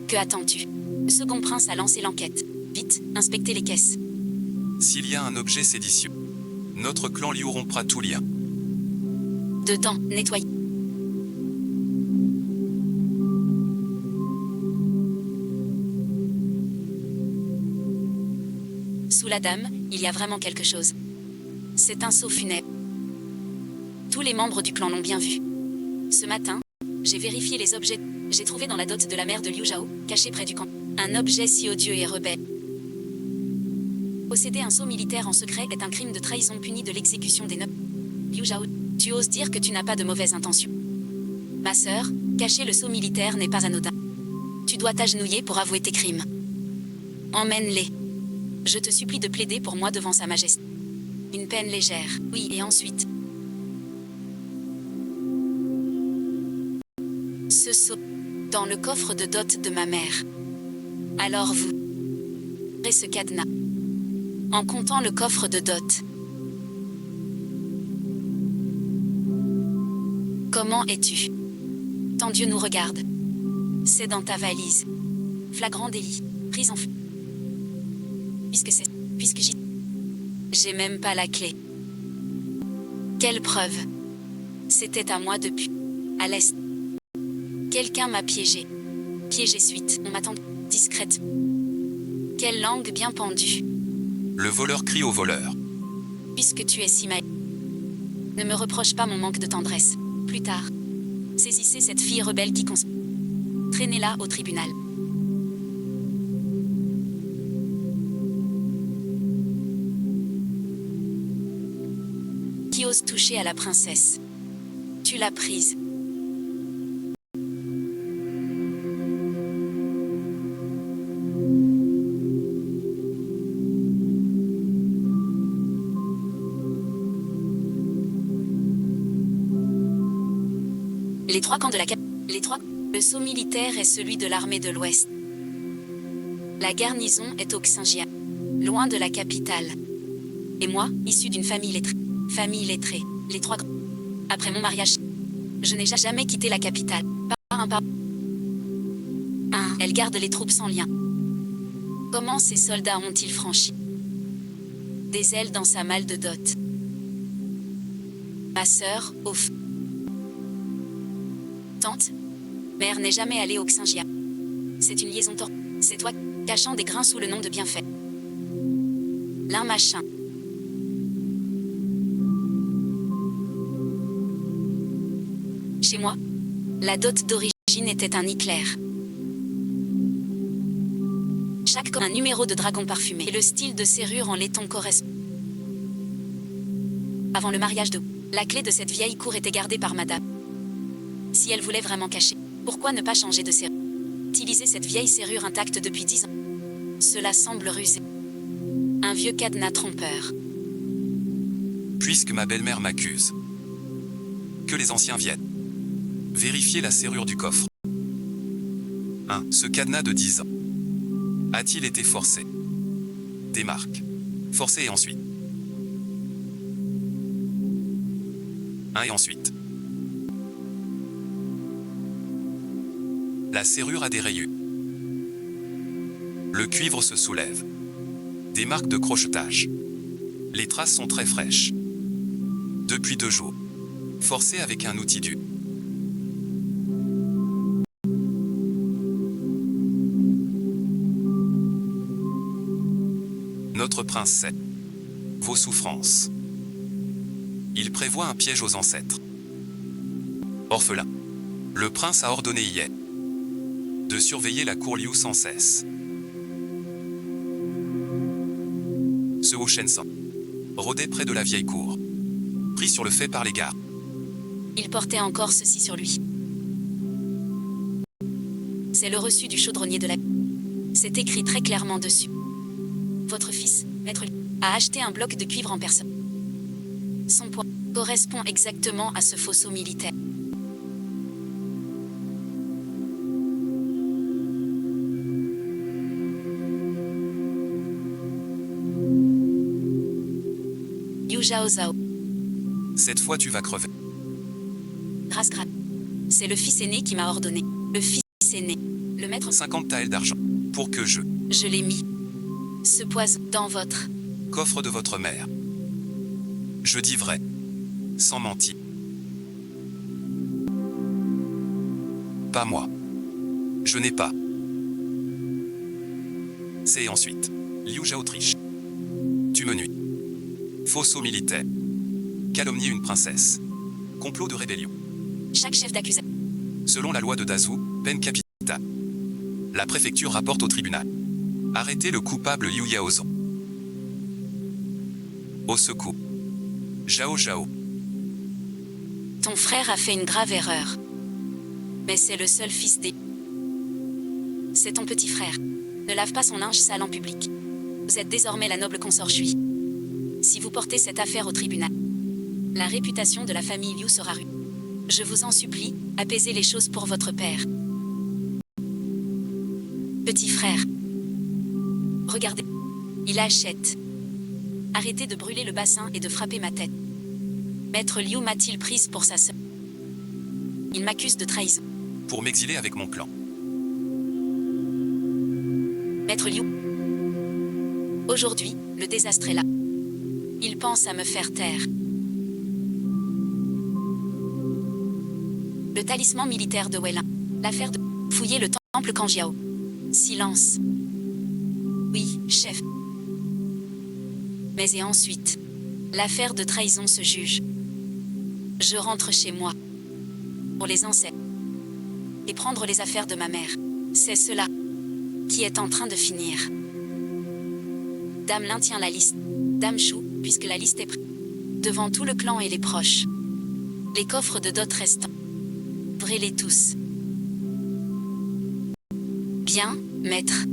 Que attends-tu? Le second prince a lancé l'enquête. Vite, inspectez les caisses. S'il y a un objet séditieux, notre clan Liu rompra tout lien. Dedans, nettoyez. Sous la dame, il y a vraiment quelque chose. C'est un sceau funèbre. Tous les membres du clan l'ont bien vu. Ce matin, j'ai vérifié les objets. J'ai trouvé dans la dot de la mère de Liu Zhao, caché près du camp, un objet si odieux et rebelle. Posséder un sceau militaire en secret est un crime de trahison puni de l'exécution des nobles. Liu Zhao, tu oses dire que tu n'as pas de mauvaises intentions. Ma sœur, cacher le sceau militaire n'est pas anodin. Tu dois t'agenouiller pour avouer tes crimes. Emmène-les. Je te supplie de plaider pour moi devant Sa Majesté. Une peine légère, oui, et ensuite. Ce sceau, dans le coffre de dot de ma mère. Alors vous, et ce cadenas, en comptant le coffre de dot. Comment es-tu? Tant Dieu nous regarde. C'est dans ta valise. Flagrant délit, prise en puisque j'ai même pas la clé. Quelle preuve? C'était à moi depuis. À l'est. Quelqu'un m'a piégé. Piégé suite. On m'attend discrète. Quelle langue bien pendue. Le voleur crie au voleur. Puisque tu es si mal. Ne me reproche pas mon manque de tendresse. Plus tard. Saisissez cette fille rebelle qui traînez-la au tribunal. Qui ose toucher à la princesse? Tu l'as prise. Les trois camps de la Le sceau militaire est celui de l'armée de l'Ouest. La garnison est au Xinjiang, loin de la capitale. Et moi, issu d'une famille lettrée. Les trois grands. Après mon mariage, je n'ai jamais quitté la capitale. Elle garde les troupes sans lien. Comment ces soldats ont-ils franchi des ailes dans sa malle de dot? Ma sœur, Tante, mère n'est jamais allée au Xinjiang. C'est une liaison C'est toi, cachant des grains sous le nom de bienfait. L'un machin. Chez moi, la dot d'origine était un éclair. Chaque un numéro de dragon parfumé et le style de serrure en laiton correspond. Avant le mariage la clé de cette vieille cour était gardée par madame. Si elle voulait vraiment cacher, pourquoi ne pas changer de serrure? Utiliser cette vieille serrure intacte depuis 10 ans. Cela semble rusé. Un vieux cadenas trompeur. Puisque ma belle-mère m'accuse, que les anciens viennent vérifier la serrure du coffre. 1. Ce cadenas de 10 ans a-t-il été forcé? Des marques. Forcé et ensuite. 1 et ensuite. La serrure a des rayures. Le cuivre se soulève. Des marques de crochetage. Les traces sont très fraîches. Depuis 2 jours. Forcé avec un outil dur. Notre prince sait vos souffrances. Il prévoit un piège aux ancêtres. Orphelin. Le prince a ordonné hier de surveiller la cour Liu sans cesse. Ce Wu Shensan rôdait près de la vieille cour, pris sur le fait par les gardes. Il portait encore ceci sur lui. C'est le reçu du chaudronnier de la... C'est écrit très clairement dessus. Votre fils, Maître Liu, a acheté un bloc de cuivre en personne. Son poids correspond exactement à ce faisceau militaire. Liu Zhao. Cette fois tu vas crever. Grâce. C'est le fils aîné qui m'a ordonné. Le fils aîné. Le maître. 50 taels d'argent. Pour que je... Je l'ai mis. Ce poison dans votre... coffre de votre mère. Je dis vrai. Sans mentir. Pas moi. Je n'ai pas. C'est ensuite. Liu Zhao triche. Tu me nuis. Fausseau militaire. Calomnier une princesse. Complot de rébellion. Chaque chef d'accusation. Selon la loi de Dazhu, peine capitale. La préfecture rapporte au tribunal. Arrêtez le coupable Liu Yaozong. Au secours. Zhao. Ton frère a fait une grave erreur. Mais c'est le seul fils des... C'est ton petit frère. Ne lave pas son linge sale en public. Vous êtes désormais la noble consort Shui. Si vous portez cette affaire au tribunal, la réputation de la famille Liu sera ruinée. Je vous en supplie, apaisez les choses pour votre père. Petit frère. Regardez. Il achète. Arrêtez de brûler le bassin et de frapper ma tête. Maître Liu m'a-t-il prise pour sa sœur? Il m'accuse de trahison. Pour m'exiler avec mon clan. Maître Liu. Aujourd'hui, le désastre est là. Il pense à me faire taire. Le talisman militaire de Weilin. L'affaire de... Fouiller le temple Kanjiao. Silence. Oui, chef. Mais et ensuite, l'affaire de trahison se juge. Je rentre chez moi. Pour les ancêtres. Et prendre les affaires de ma mère. C'est cela qui est en train de finir. Dame Lin tient la liste. Dame Shu, puisque la liste est prise. Devant tout le clan et les proches. Les coffres de dot restants. Ouvrez-les tous. Bien, maître.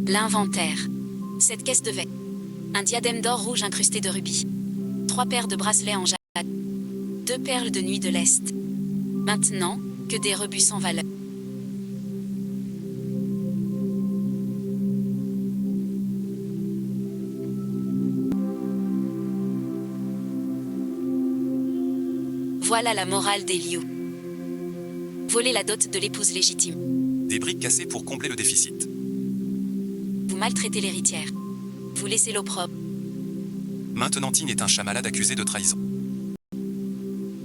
L'inventaire. Cette caisse de vêtements. Un diadème d'or rouge incrusté de rubis. 3 paires de bracelets en jade. 2 perles de nuit de l'Est. Maintenant, que des rebuts sans valeur. Voilà la morale des Liu. Voler la dot de l'épouse légitime. Des briques cassées pour combler le déficit. Vous maltraitez l'héritière. Vous laissez l'opprobre. Maintenant Ting est un chat malade accusé de trahison.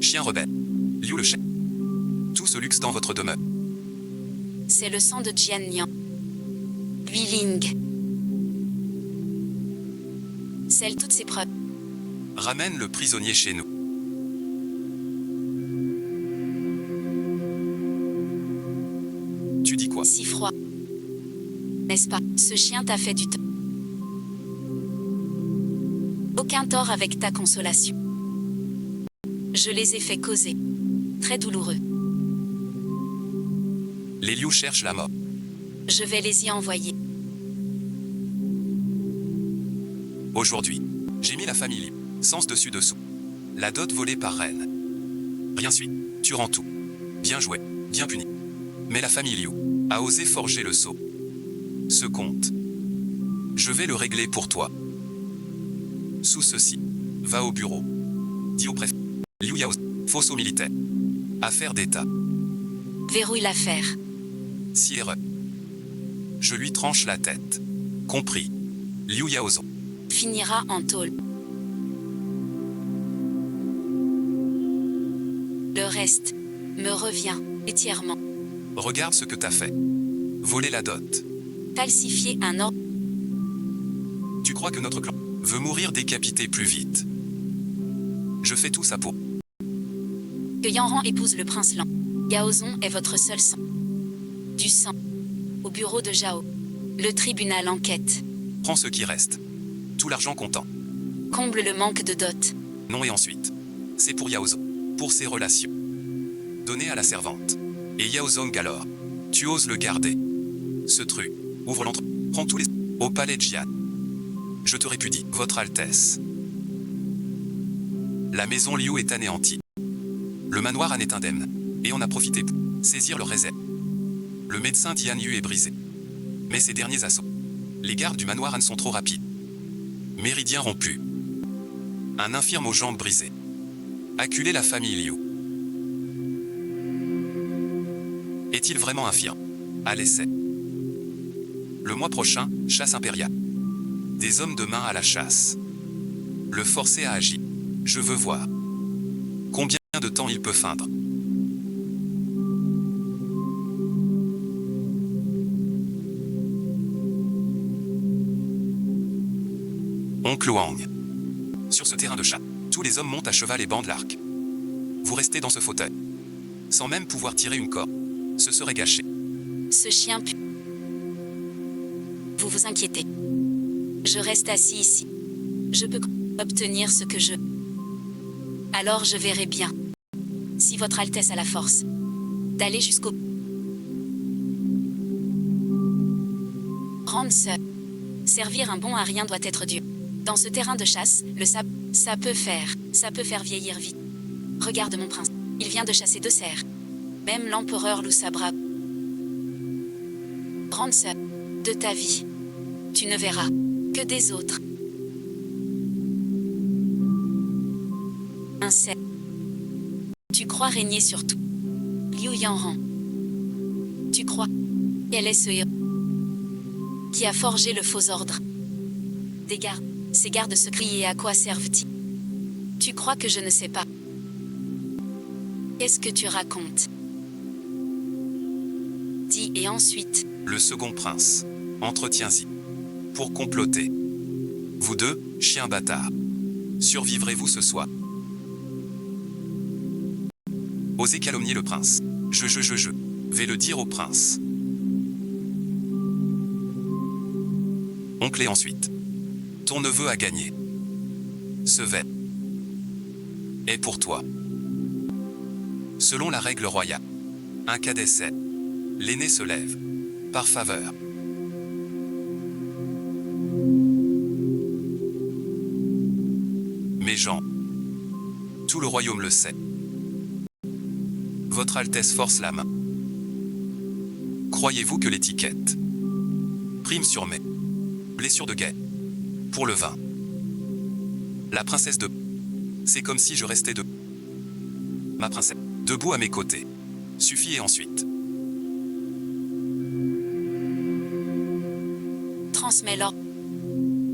Chien rebelle. Liu le chef. Tout ce luxe dans votre demeure. C'est le sang de Jian Niang. Lui Ling. Scelle toutes ses preuves. Ramène le prisonnier chez nous. Tu dis quoi? Si froid. N'est-ce pas? Ce chien t'a fait du tort. Aucun tort avec ta consolation. Je les ai fait causer. Très douloureux. Les Liu cherchent la mort. Je vais les y envoyer. Aujourd'hui, j'ai mis la famille Liu, sens dessus dessous. La dot volée par Reine. Rien suit. Tu rends tout. Bien joué, bien puni. Mais la famille Liu a osé forger le sceau. Ce compte, je vais le régler pour toi. Sous ceci, va au bureau. Dis au préfet. Liu Yao, fausseau militaire. Affaire d'État. Verrouille l'affaire. Si erreur. Je lui tranche la tête. Compris. Liu Yaozong. Finira en tôle. Le reste me revient entièrement. Regarde ce que t'as fait. Voler la dot. Falsifier un ordre. Tu crois que notre clan veut mourir décapité plus vite? Je fais tout ça pour... Que Yanran épouse le prince Lan. Gaozong est votre seul sang. Du sang. Au bureau de Zhao. Le tribunal enquête. Prends ce qui reste. Tout l'argent comptant. Comble le manque de dot. Non et ensuite. C'est pour Yaozong. Pour ses relations. Donné à la servante. Et Yaozong alors. Tu oses le garder. Ce truc. Ouvre l'entre. Prends tous les... Au palais de Jian. Je te répudie, Votre Altesse. La maison Liu est anéantie. Le manoir Han est indemne. Et on a profité pour saisir le réserve. Le médecin Dian Yu est brisé. Mais ces derniers assauts. Les gardes du manoir Han sont trop rapides. Méridien rompu. Un infirme aux jambes brisées. Acculer la famille Liu. Est-il vraiment infirme? À l'essai. Le mois prochain, chasse impériale. Des hommes de main à la chasse. Le forcer à agir. Je veux voir. Combien de temps il peut feindre. Oncle Wang. Sur ce terrain de chasse, tous les hommes montent à cheval et bandent l'arc. Vous restez dans ce fauteuil. Sans même pouvoir tirer une corde. Ce serait gâché. Ce chien pue. Vous vous inquiétez. Je reste assis ici. Je peux obtenir ce que je... Alors je verrai bien. Si votre Altesse a la force. D'aller jusqu'au... Rendre seul. Servir un bon à rien doit être dur. Dans ce terrain de chasse, le sable, ça peut faire vieillir vite. Regarde mon prince. Il vient de chasser 2 cerfs. Même l'empereur Lu Sabra. Rendre seul. De ta vie. Tu ne verras que des autres. Un cerf. Tu crois régner sur tout. Liu Yanran. Tu crois qu'elle est ce héros qui a forgé le faux ordre. Des gardes. Ces gardes secrets, et à quoi servent-ils? Tu crois que je ne sais pas? Qu'est-ce que tu racontes? Dis et ensuite. Le second prince. Entretiens-y. Pour comploter. Vous deux, chiens bâtards. Survivrez-vous ce soir? Osez calomnier le prince. Je vais le dire au prince. Oncle et ensuite. Ton neveu a gagné. Ce verre est pour toi. Selon la règle royale, un cas d'essai. L'aîné se lève. Par faveur. Mes gens. Tout le royaume le sait. Votre Altesse force la main. Croyez-vous que l'étiquette prime sur mes blessures de guerre pour le vin? La princesse de... C'est comme si je restais debout. Ma princesse, debout à mes côtés. Suffit et ensuite. Transmets l'ordre.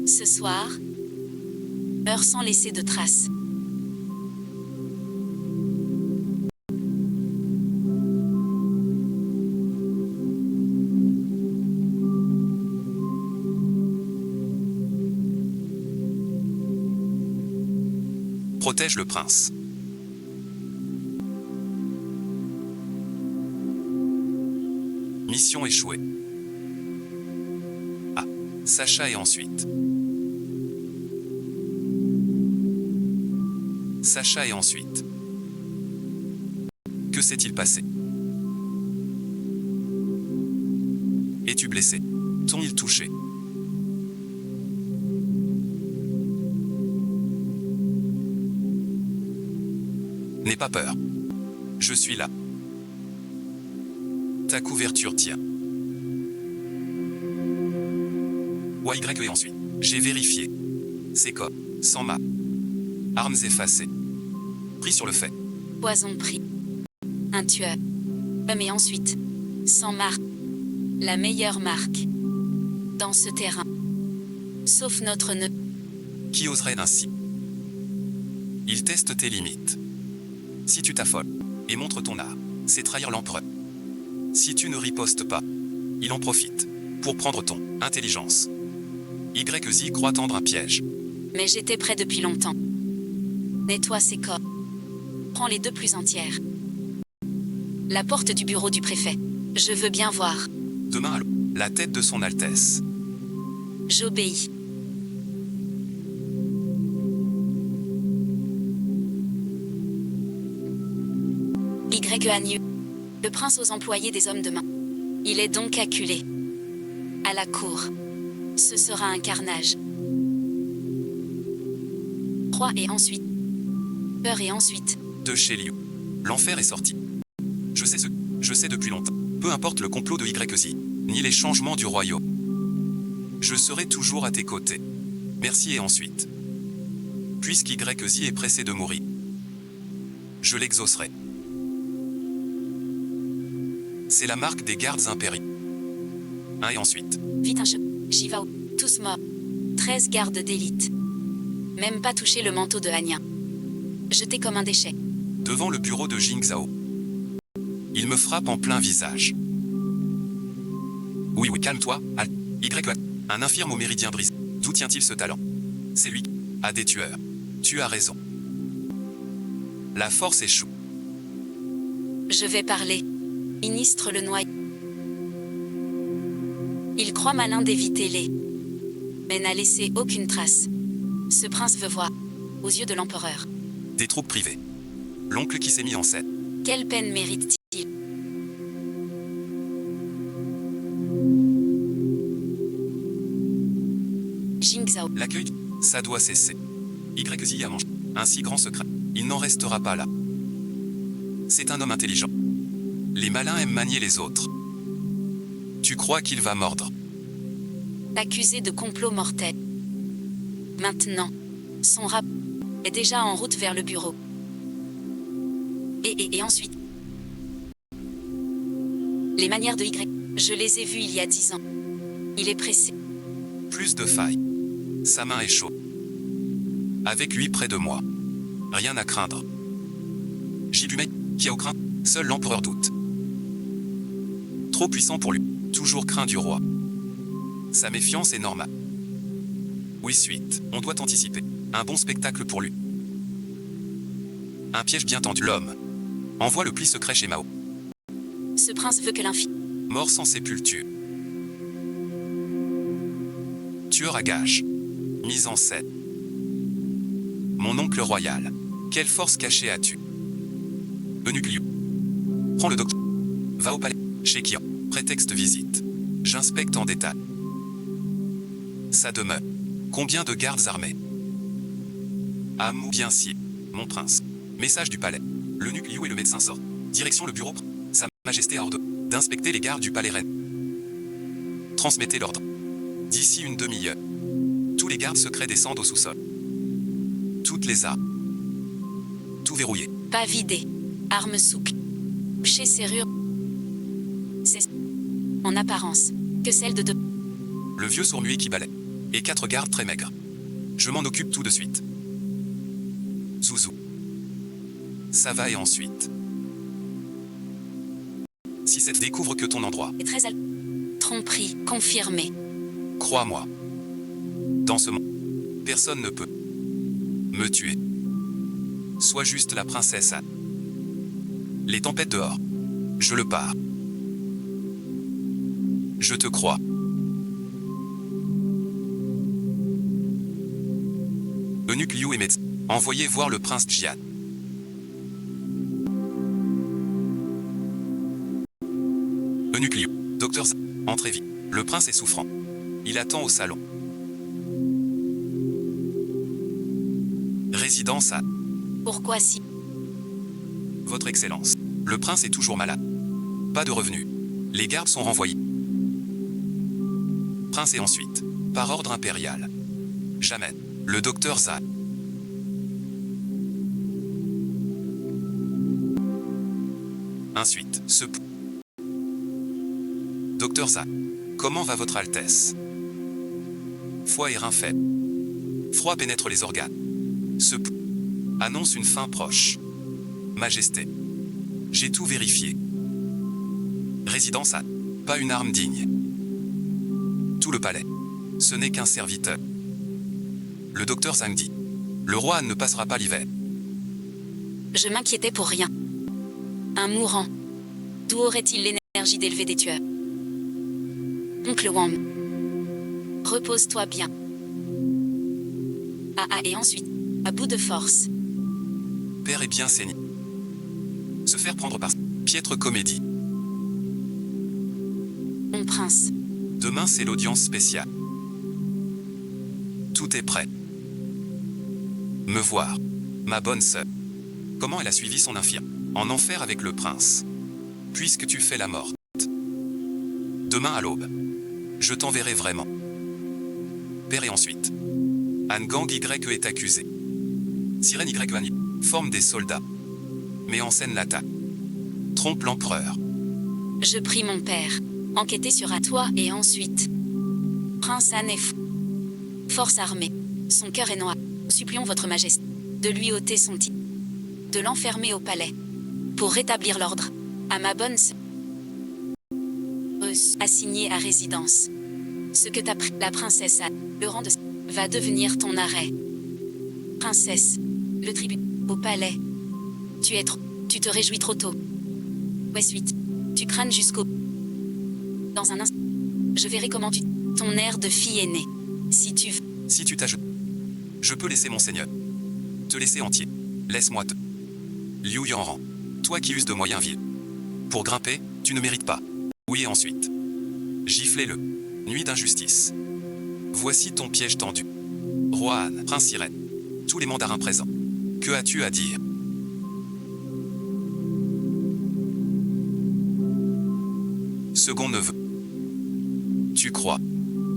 Ce soir, heure sans laisser de traces. Protège le prince. Mission échouée. Ah, Sacha et ensuite. Sacha et ensuite. Que s'est-il passé? Es-tu blessé? T'ont-ils touché? N'aie pas peur. Je suis là. Ta couverture tient. YY et ensuite. J'ai vérifié. C'est comme. Sans ma. Armes effacées. Pris sur le fait. Poison pris. Un tueur. Mais ensuite. Sans marque. La meilleure marque. Dans ce terrain. Sauf notre nœud. Qui oserait ainsi? Il teste tes limites. Si tu t'affoles et montres ton art, c'est trahir l'empereur. Si tu ne ripostes pas, il en profite pour prendre ton intelligence. YZ croit tendre un piège. Mais j'étais prêt depuis longtemps. Nettoie ces corps. Prends les 2 plus entières. La porte du bureau du préfet. Je veux bien voir. Demain à la tête de son Altesse. J'obéis. Y. Le prince aux employés des hommes de main. Il est donc acculé. À la cour. Ce sera un carnage. Roi et ensuite. Peur et ensuite. De chez Liu. L'enfer est sorti. Je sais depuis longtemps. Peu importe le complot de YZ, ni les changements du royaume. Je serai toujours à tes côtés. Merci et ensuite. Puisqu'YZ est pressé de mourir, je l'exaucerai. C'est la marque des gardes impériaux. Et ensuite. Vite un Jivao. Tous morts. 13 gardes d'élite. Même pas touché le manteau de Anya. Jeté comme un déchet. Devant le bureau de Jing Zhao. Il me frappe en plein visage. Oui, calme-toi, YZ. Un infirme au méridien brisé. D'où tient-il ce talent? C'est lui qui a des tueurs. Tu as raison. La force échoue. Je vais parler. Ministre le noyau. Il croit malin d'éviter les... mais n'a laissé aucune trace. Ce prince veut voir, aux yeux de l'empereur. Des troupes privées. L'oncle qui s'est mis en scène. Quelle peine mérite-t-il? Jingzhao. L'accueil, ça doit cesser. YZ a mangé un si grand secret. Il n'en restera pas là. C'est un homme intelligent. Les malins aiment manier les autres. Tu crois qu'il va mordre? Accusé de complot mortel. Maintenant, son rap est déjà en route vers le bureau. Et ensuite... Les manières de Y, je les ai vues il y a 10 ans. Il est pressé. Plus de failles. Sa main est chaude. Avec lui près de moi. Rien à craindre. Jibumei, qui a au craint, seul l'empereur doute. Trop puissant pour lui, toujours craint du roi. Sa méfiance est normale. Oui, suite, on doit anticiper. Un bon spectacle pour lui. Un piège bien tendu. L'homme envoie le pli secret chez Mao. Ce prince veut que l'infini... Mort sans sépulture. Tueur à gages. Mise en scène. Mon oncle royal. Quelle force cachée as-tu? Eunuque Liu. Prends le docteur. Va au palais. Chez Kian. Prétexte visite. J'inspecte en détail. Sa demeure. Combien de gardes armés? Amour bien si. Mon prince. Message du palais. L'eunuque Liu et le médecin sortent. Direction le bureau. Sa majesté a ordonné d'inspecter les gardes du palais reine. Transmettez l'ordre. D'ici une demi-heure. Tous les gardes secrets descendent au sous-sol. Toutes les armes. Tout verrouillé. Pas vidé. Armes souples. Chez serrure. C'est... en apparence. Que celle de deux. Le vieux sourd-muet qui balaie. Et 4 gardes très maigres. Je m'en occupe tout de suite. Zouzou. Ça va et ensuite. Si cette découvre que ton endroit. Et très tromperie, confirmée. Crois-moi. Dans ce monde, personne ne peut me tuer. Sois juste la princesse Anne. Les tempêtes dehors. Je le pars. Je te crois. Eunuque Liu et médecin. Envoyez voir le prince Jian. Eunuque Liu. Docteur Sa. Entrez vite. Le prince est souffrant. Il attend au salon. Résidence Anne. Pourquoi si... Votre Excellence. Le prince est toujours malade. Pas de revenus. Les gardes sont renvoyés. Prince et ensuite, par ordre impérial. J'amène le docteur Zan. Ensuite, ce... Docteur Zan, comment va votre Altesse? Foie et reins faibles. Froid pénètre les organes. Ce... annonce une fin proche. Majesté. J'ai tout vérifié. Résidence Anne. Pas une arme digne. Tout le palais. Ce n'est qu'un serviteur. Le docteur Zhang dit. Le roi Anne ne passera pas l'hiver. Je m'inquiétais pour rien. Un mourant. D'où aurait-il l'énergie d'élever des tueurs? Oncle Wam. Repose-toi bien. Et ensuite, à bout de force. Père est bien saigné. Se faire prendre par piètre comédie. Mon prince. Demain c'est l'audience spéciale. Tout est prêt. Me voir. Ma bonne sœur. Comment elle a suivi son infirme en enfer avec le prince. Puisque tu fais la morte. Demain à l'aube. Je t'enverrai vraiment. Père et ensuite. Angang Y est accusé. Sirène Y forme des soldats. Met en scène l'attaque. Trompe l'empereur. Je prie mon père. Enquêter sur à toi et ensuite. Prince Anne est fou. Force armée. Son cœur est noir. Nous supplions votre majesté de lui ôter son titre. De l'enfermer au palais. Pour rétablir l'ordre. À ma bonne sœur. Assigné à résidence. Ce que t'as pris, la princesse Anne, le rang de va devenir ton arrêt. Princesse, le tribut au palais. Tu te réjouis trop tôt. Ouais, suite. Tu crânes jusqu'au. Dans un instant, je verrai comment ton air de fille aînée. Si tu veux. Si tu t'ajoutes. Je peux laisser mon seigneur. Te laisser entier. Laisse-moi te. Liu Yanran. Toi qui uses de moyens vils. Pour grimper, tu ne mérites pas. Oui et ensuite. Giflez-le. Nuit d'injustice. Voici ton piège tendu. Roi Anne, prince Sirène. Tous les mandarins présents. Que as-tu à dire? Second neveu. Tu crois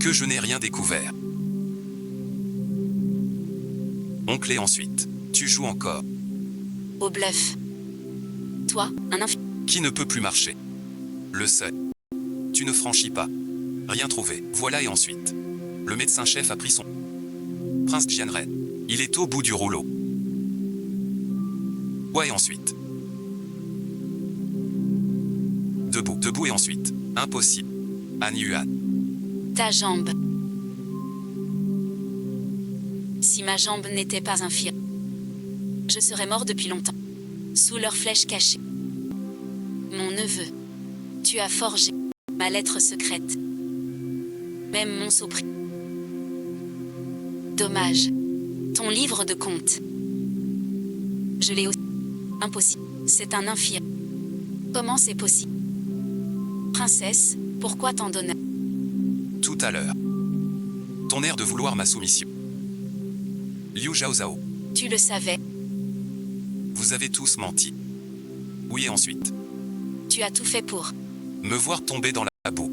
que je n'ai rien découvert? Oncle et ensuite. Tu joues encore. Au bluff. Toi, un qui ne peut plus marcher. Le seuil. Tu ne franchis pas. Rien trouvé. Voilà et ensuite. Le médecin-chef a pris son. Prince Jianren. Il est au bout du rouleau. Ouais et ensuite. Debout et ensuite. Impossible. Han Yuan. Ta jambe. Si ma jambe n'était pas infirme, je serais mort depuis longtemps. Sous leurs flèches cachées. Mon neveu. Tu as forgé ma lettre secrète. Même mon sopri. Dommage. Ton livre de comptes. Je l'ai aussi. Impossible. C'est un infirme. Comment c'est possible? Princesse, pourquoi t'en donner? Tout à l'heure. Ton air de vouloir ma soumission. Liu Zhao. Tu le savais. Vous avez tous menti. Oui et ensuite. Tu as tout fait pour. Me voir tomber dans la boue.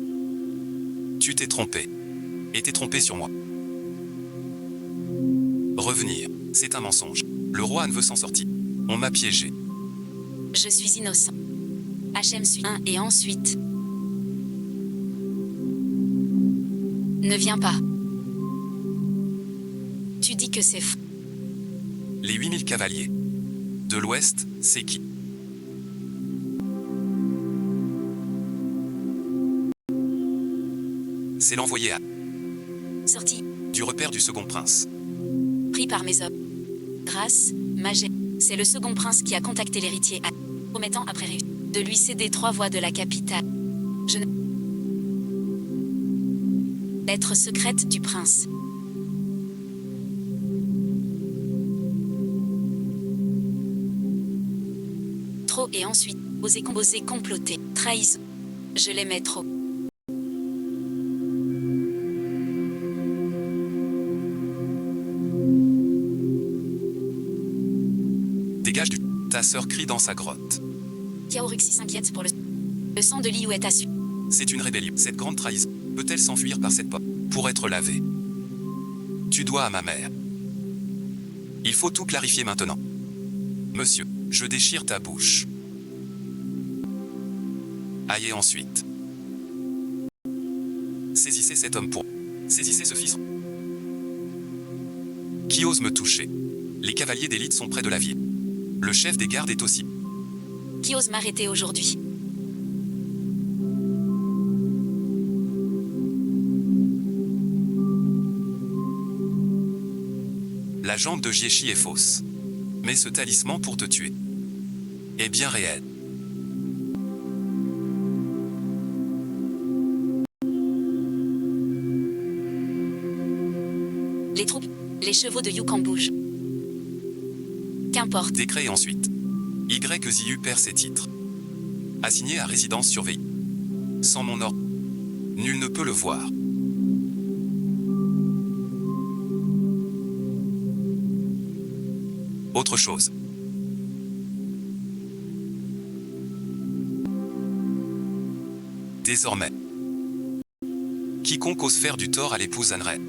Tu t'es trompé. Et t'es trompé sur moi. Revenir, c'est un mensonge. Le roi ne veut s'en sortir. On m'a piégé. Je suis innocent. HM suit 1 et ensuite. Ne viens pas. Tu dis que c'est fou. Les 8000 cavaliers. De l'Ouest, c'est qui? C'est l'envoyé à. Sorti. Du repère du second prince. Pris par mes hommes. Grâce, majesté. C'est le second prince qui a contacté l'héritier Anne, promettant après réussite de lui céder 3 voies de la capitale. Je ne. Lettre secrète du prince. Trop et ensuite, oser comploter, trahison. Je l'aimais trop. Dégage du. Ta sœur crie dans sa grotte. Kiaoruxi s'inquiète pour le sang de Liu est assuré. C'est une rébellion. Cette grande trahison. Peut-elle s'enfuir par cette porte pour être lavée? Tu dois à ma mère. Il faut tout clarifier maintenant. Monsieur, je déchire ta bouche. Aïe et ensuite. Saisissez cet homme pour. Saisissez ce fils. Qui ose me toucher? Les cavaliers d'élite sont près de la ville. Le chef des gardes est aussi. Qui ose m'arrêter aujourd'hui? La jambe de Jiechi est fausse. Mais ce talisman pour te tuer est bien réel. Les troupes, les chevaux de Yukon bougent. Qu'importe. Décret et ensuite. YZU perd ses titres. Assigné à résidence surveillée. Sans mon ordre, nul ne peut le voir. Autre chose. Désormais, quiconque ose faire du tort à l'épouse Anne Ray,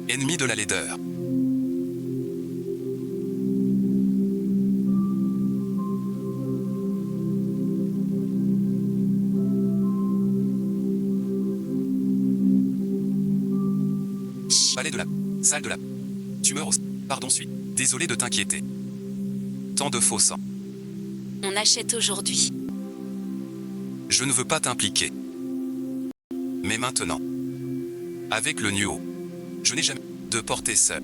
ennemi de la laideur, palais de la salle de la tumeur au pardon suite. Désolé de t'inquiéter. Tant de faux sang. On achète aujourd'hui. Je ne veux pas t'impliquer. Mais maintenant, avec le Nuo, je n'ai jamais de porter seul.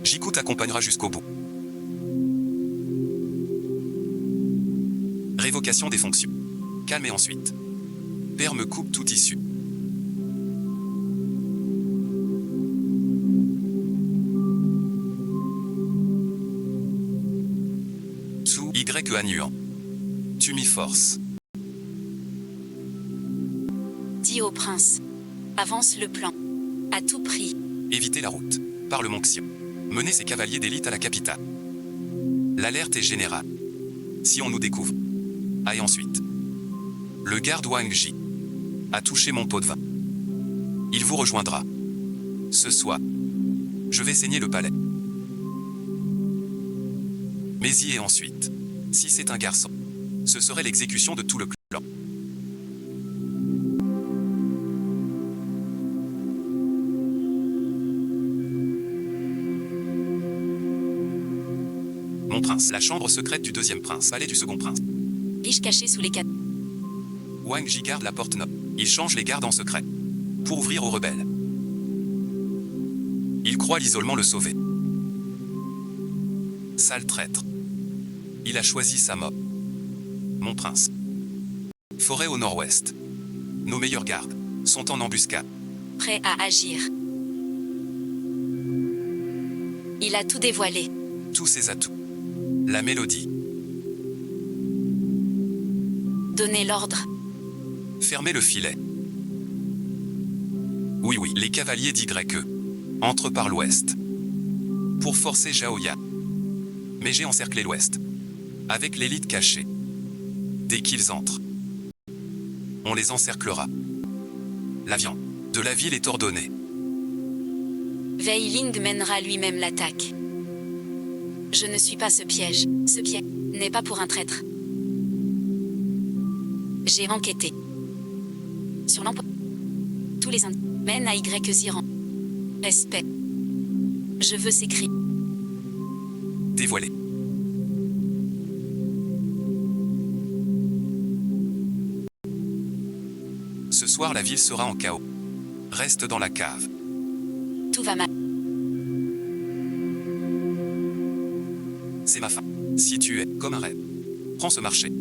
Jiku t'accompagnera jusqu'au bout. Révocation des fonctions. Calme et ensuite. Père me coupe tout issu. Sous Y annuant. Tu m'y forces. Dis au prince. Avance le plan. À tout prix. Éviter la route. Par le Monxion. Mener ses cavaliers d'élite à la capitale. L'alerte est générale. Si on nous découvre. Ah et ensuite. Le garde Wang Ji a touché mon pot de vin. Il vous rejoindra. Ce soir. Je vais saigner le palais. Mais y est ensuite. Si c'est un garçon, ce serait l'exécution de tout le clan. Mon prince, la chambre secrète du deuxième prince, palais du second prince. Riche caché sous les cadres. Wang Ji garde la porte noble. Il change les gardes en secret. Pour ouvrir aux rebelles. Il croit l'isolement le sauver. Sale traître. Il a choisi sa mort. Mon prince. Forêt au nord-ouest. Nos meilleurs gardes sont en embuscade. Prêt à agir. Il a tout dévoilé. Tous ses atouts. La mélodie. Donnez l'ordre. Fermez le filet. Oui, les cavaliers d'YE entrent par l'ouest. Pour forcer Zhaoyan. Mais j'ai encerclé l'ouest. Avec l'élite cachée. Dès qu'ils entrent, on les encerclera. La viande de la ville est ordonnée. Wei Ling mènera lui-même l'attaque. Je ne suis pas ce piège. Ce piège n'est pas pour un traître. J'ai enquêté. Sur l'emploi. Tous les indices mènent à Y-Ziran. Respect. Je veux ces cris. Dévoilé. Ce soir, la ville sera en chaos. Reste dans la cave. Tout va mal. C'est ma fin. Si tu es comme un rêve, prends ce marché.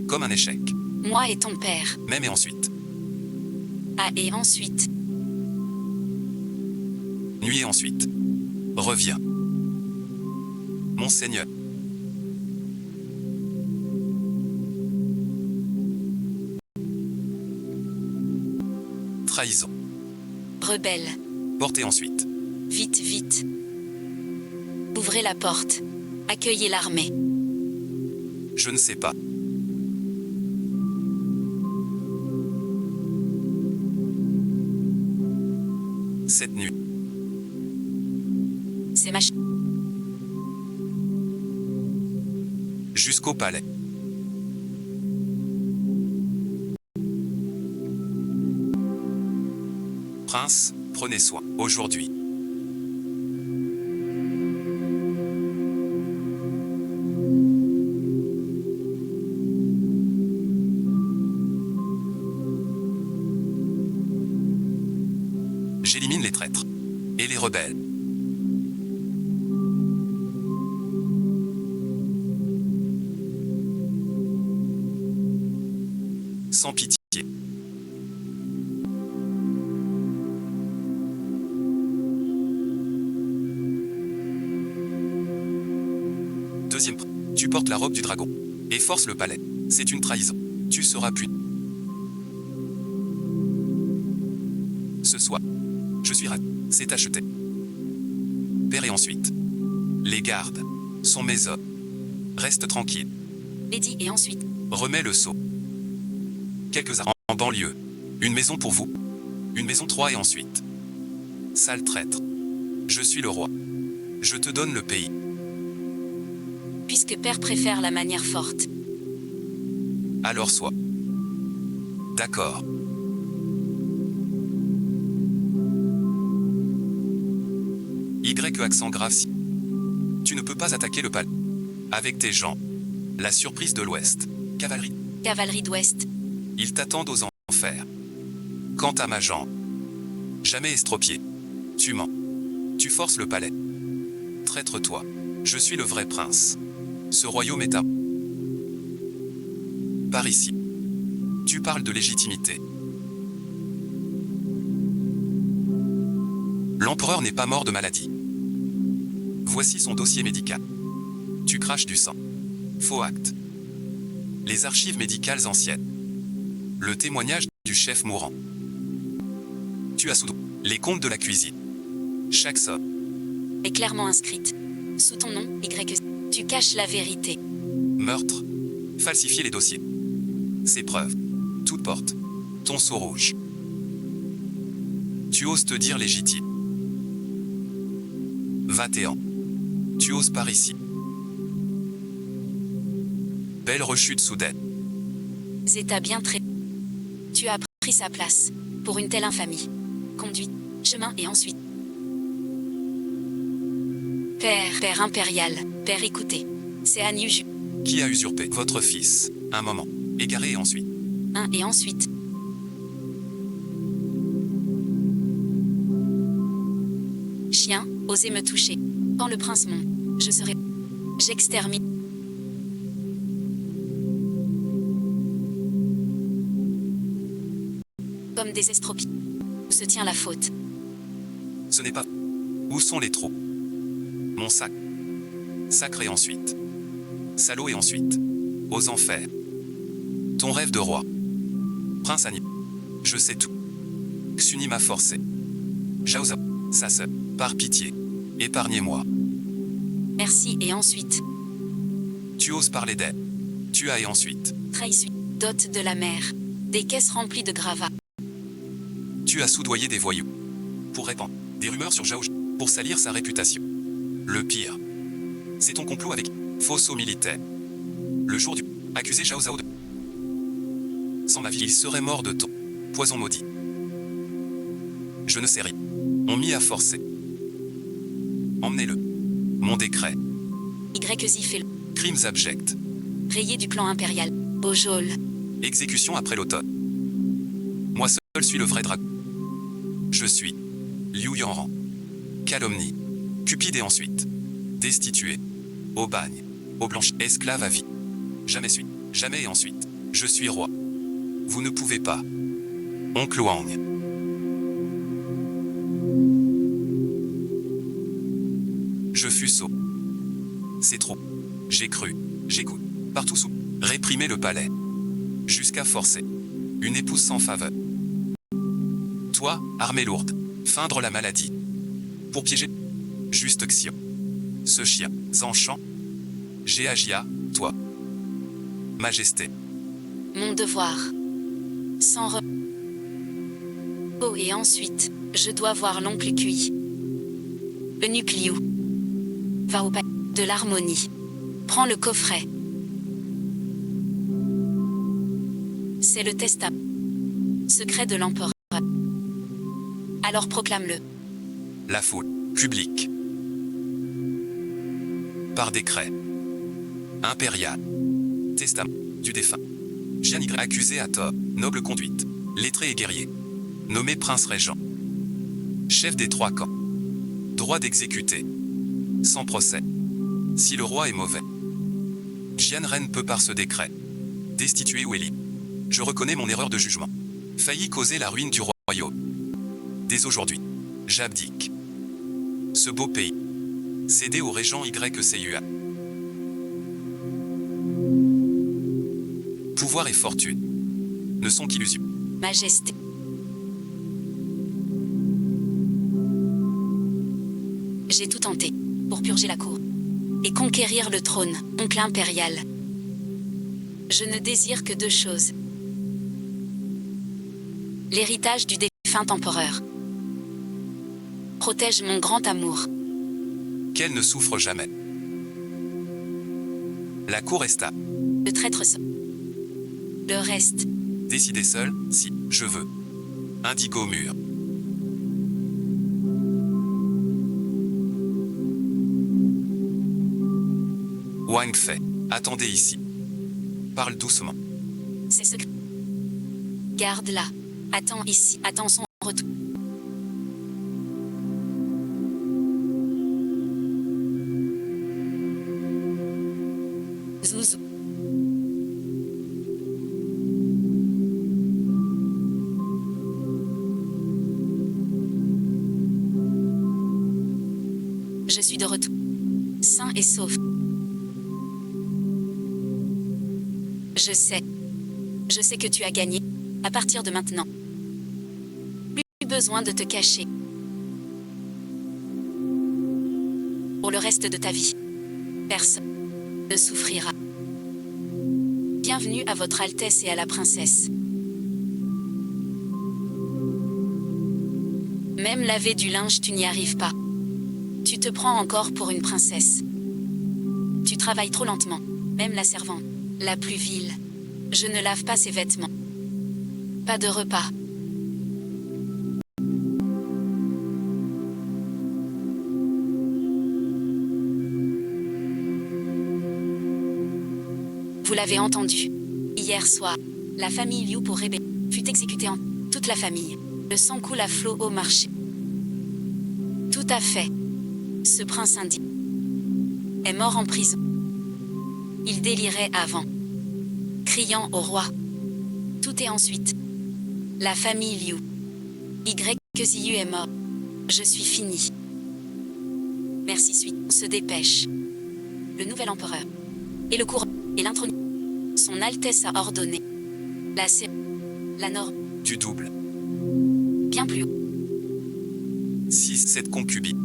Comme un échec. Moi et ton père. Même et ensuite. Ah et ensuite. Nuit et ensuite. Reviens. Monseigneur. Trahison. Rebelle. Portez ensuite. Vite, vite. Ouvrez la porte. Accueillez l'armée. Je ne sais pas. Cette nuit. C'est ma Jusqu'au palais. Prince, prenez soin. Aujourd'hui. J'élimine les traîtres. Et les rebelles. Sans pitié. Deuxième, tu portes la robe du dragon. Et force le palais. C'est une trahison. Tu seras puni. Ce soir, je suis ravi. C'est acheté. Père et ensuite. Les gardes sont mes hommes. Reste tranquille. Lady et ensuite. Remets le sceau. Quelques armes en banlieue. Une maison pour vous. Une maison 3 et ensuite. Sale traître. Je suis le roi. Je te donne le pays. Puisque père préfère la manière forte. Alors sois. D'accord. Y accent grave si. Tu ne peux pas attaquer le palais. Avec tes gens. La surprise de l'Ouest. Cavalerie. Cavalerie d'Ouest. Ils t'attendent aux enfers. Quant à ma jambe. Jamais estropié. Tu mens. Tu forces le palais. Traître toi. Je suis le vrai prince. Ce royaume est à... Par ici. Tu parles de légitimité. L'empereur n'est pas mort de maladie. Voici son dossier médical. Tu craches du sang. Faux acte. Les archives médicales anciennes. Le témoignage du chef mourant. Tu as sous les comptes de la cuisine. Chaque somme Est clairement inscrite. Sous ton nom, Y. Tu caches la vérité. meurtre. Falsifier les dossiers. Ces preuves. Toutes portes. Ton sceau rouge. Tu oses te dire légitime. 21. Tu oses par ici. Belle rechute soudaine. Zeta bien très. Tu as pris sa place. Pour une telle infamie. Conduite. Chemin et ensuite. Père impérial. Père écoutez. C'est Aniuju. Qui a usurpé votre fils? Un moment. Égaré et ensuite. Un et ensuite. Chien, osez me toucher. Quand le prince monte, je serai. J'extermine. Comme des estropiés. Où se tient la faute? Ce n'est pas. Où sont les trous? Mon sac. Sacré ensuite. Salaud et ensuite. Aux enfers. Ton rêve de roi. Prince Ani. Je sais tout. Xuni m'a forcé. Jaoza. Sa sœur. Par pitié. Épargnez-moi. Merci et ensuite. Tu oses parler d'elle. Tu as et ensuite. Trahison. Dot de la mer. Des caisses remplies de gravats. Tu as soudoyé des voyous. Pour répandre des rumeurs sur Zhao. Pour salir sa réputation. Le pire. C'est ton complot avec Fosso militaire. Le jour du accusé Zhao Zhao de... Sans ma vie, il serait mort de ton poison maudit. Je ne sais rien. On m'y a forcé. Emmenez-le. Mon décret. YZ fait le Crimes abjects. rayé du clan impérial. Bojol. Exécution après l'automne. Moi seul suis le vrai dragon. Je suis Liu Yanran. Calomnie. Cupide et ensuite. Destitué. Au bagne. Au blanche. Esclave à vie. Jamais suis. Jamais et ensuite. Je suis roi. Vous ne pouvez pas. Oncle Wang. Je fus sot. C'est trop. J'ai cru. J'écoute. Partout sous. Réprimer le palais. Jusqu'à forcer. Une épouse sans faveur. Toi, armée lourde. Feindre la maladie. Pour piéger. Juste Xion. Ce chien. Zanchant. Géagia, toi. Majesté. Mon devoir. Sans re... Oh et ensuite, je dois voir l'oncle Cui. Eunuque Liu. Va au palais de l'harmonie. Prends le coffret. C'est le testament. Secret de l'empereur. Alors proclame-le. La foule. Publique. Par décret. Impérial. Testament. Du défunt. Jian Y accusé à tort. Noble conduite. Lettré et guerrier. Nommé prince régent. Chef des 3 camps. Droit d'exécuter. Sans procès. Si le roi est mauvais. Jian Ren peut par ce décret. Destituer ou élire. Je reconnais mon erreur de jugement. Failli causer la ruine du royaume. Dès aujourd'hui. J'abdique. Ce beau pays. Cédé au régent YCUA. Pouvoir et fortune ne sont qu'illusions. Majesté. J'ai tout tenté pour purger la cour et conquérir le trône, oncle impérial. Je ne désire que deux choses. L'héritage du défunt empereur. Protège mon grand amour. Qu'elle ne souffre jamais. La cour est stable. Le traître seul. Le reste. Décidez seul, si je veux. Indigo mur. Wang Fei, attendez ici. Parle doucement. C'est ce que... Garde-la. Attends ici. Attends son retour. Zouzou. Je suis de retour. Sain et sauf. Je sais. Je sais que tu as gagné. À partir de maintenant. Plus besoin de te cacher. Pour le reste de ta vie. Personne ne souffrira. Bienvenue à votre Altesse et à la princesse. Même laver du linge, tu n'y arrives pas. Tu te prends encore pour une princesse. Tu travailles trop lentement. Même la servante, la plus vile. Je ne lave pas ses vêtements. Pas de repas. Vous l'avez entendu. Hier soir, la famille Liu pour rébellion fut exécutée en toute la famille. Le sang coule à flot au marché. Tout à fait. Ce prince indien est mort en prison. Il délirait avant, criant au roi. Tout est ensuite. La famille Liu. Que Ziyu est mort. Je suis fini. Merci suite. On se dépêche. Le nouvel empereur. Et le courant. Et l'intronisation. Son Altesse a ordonné. La norme. Du double. Bien plus haut. 6-7 concubines.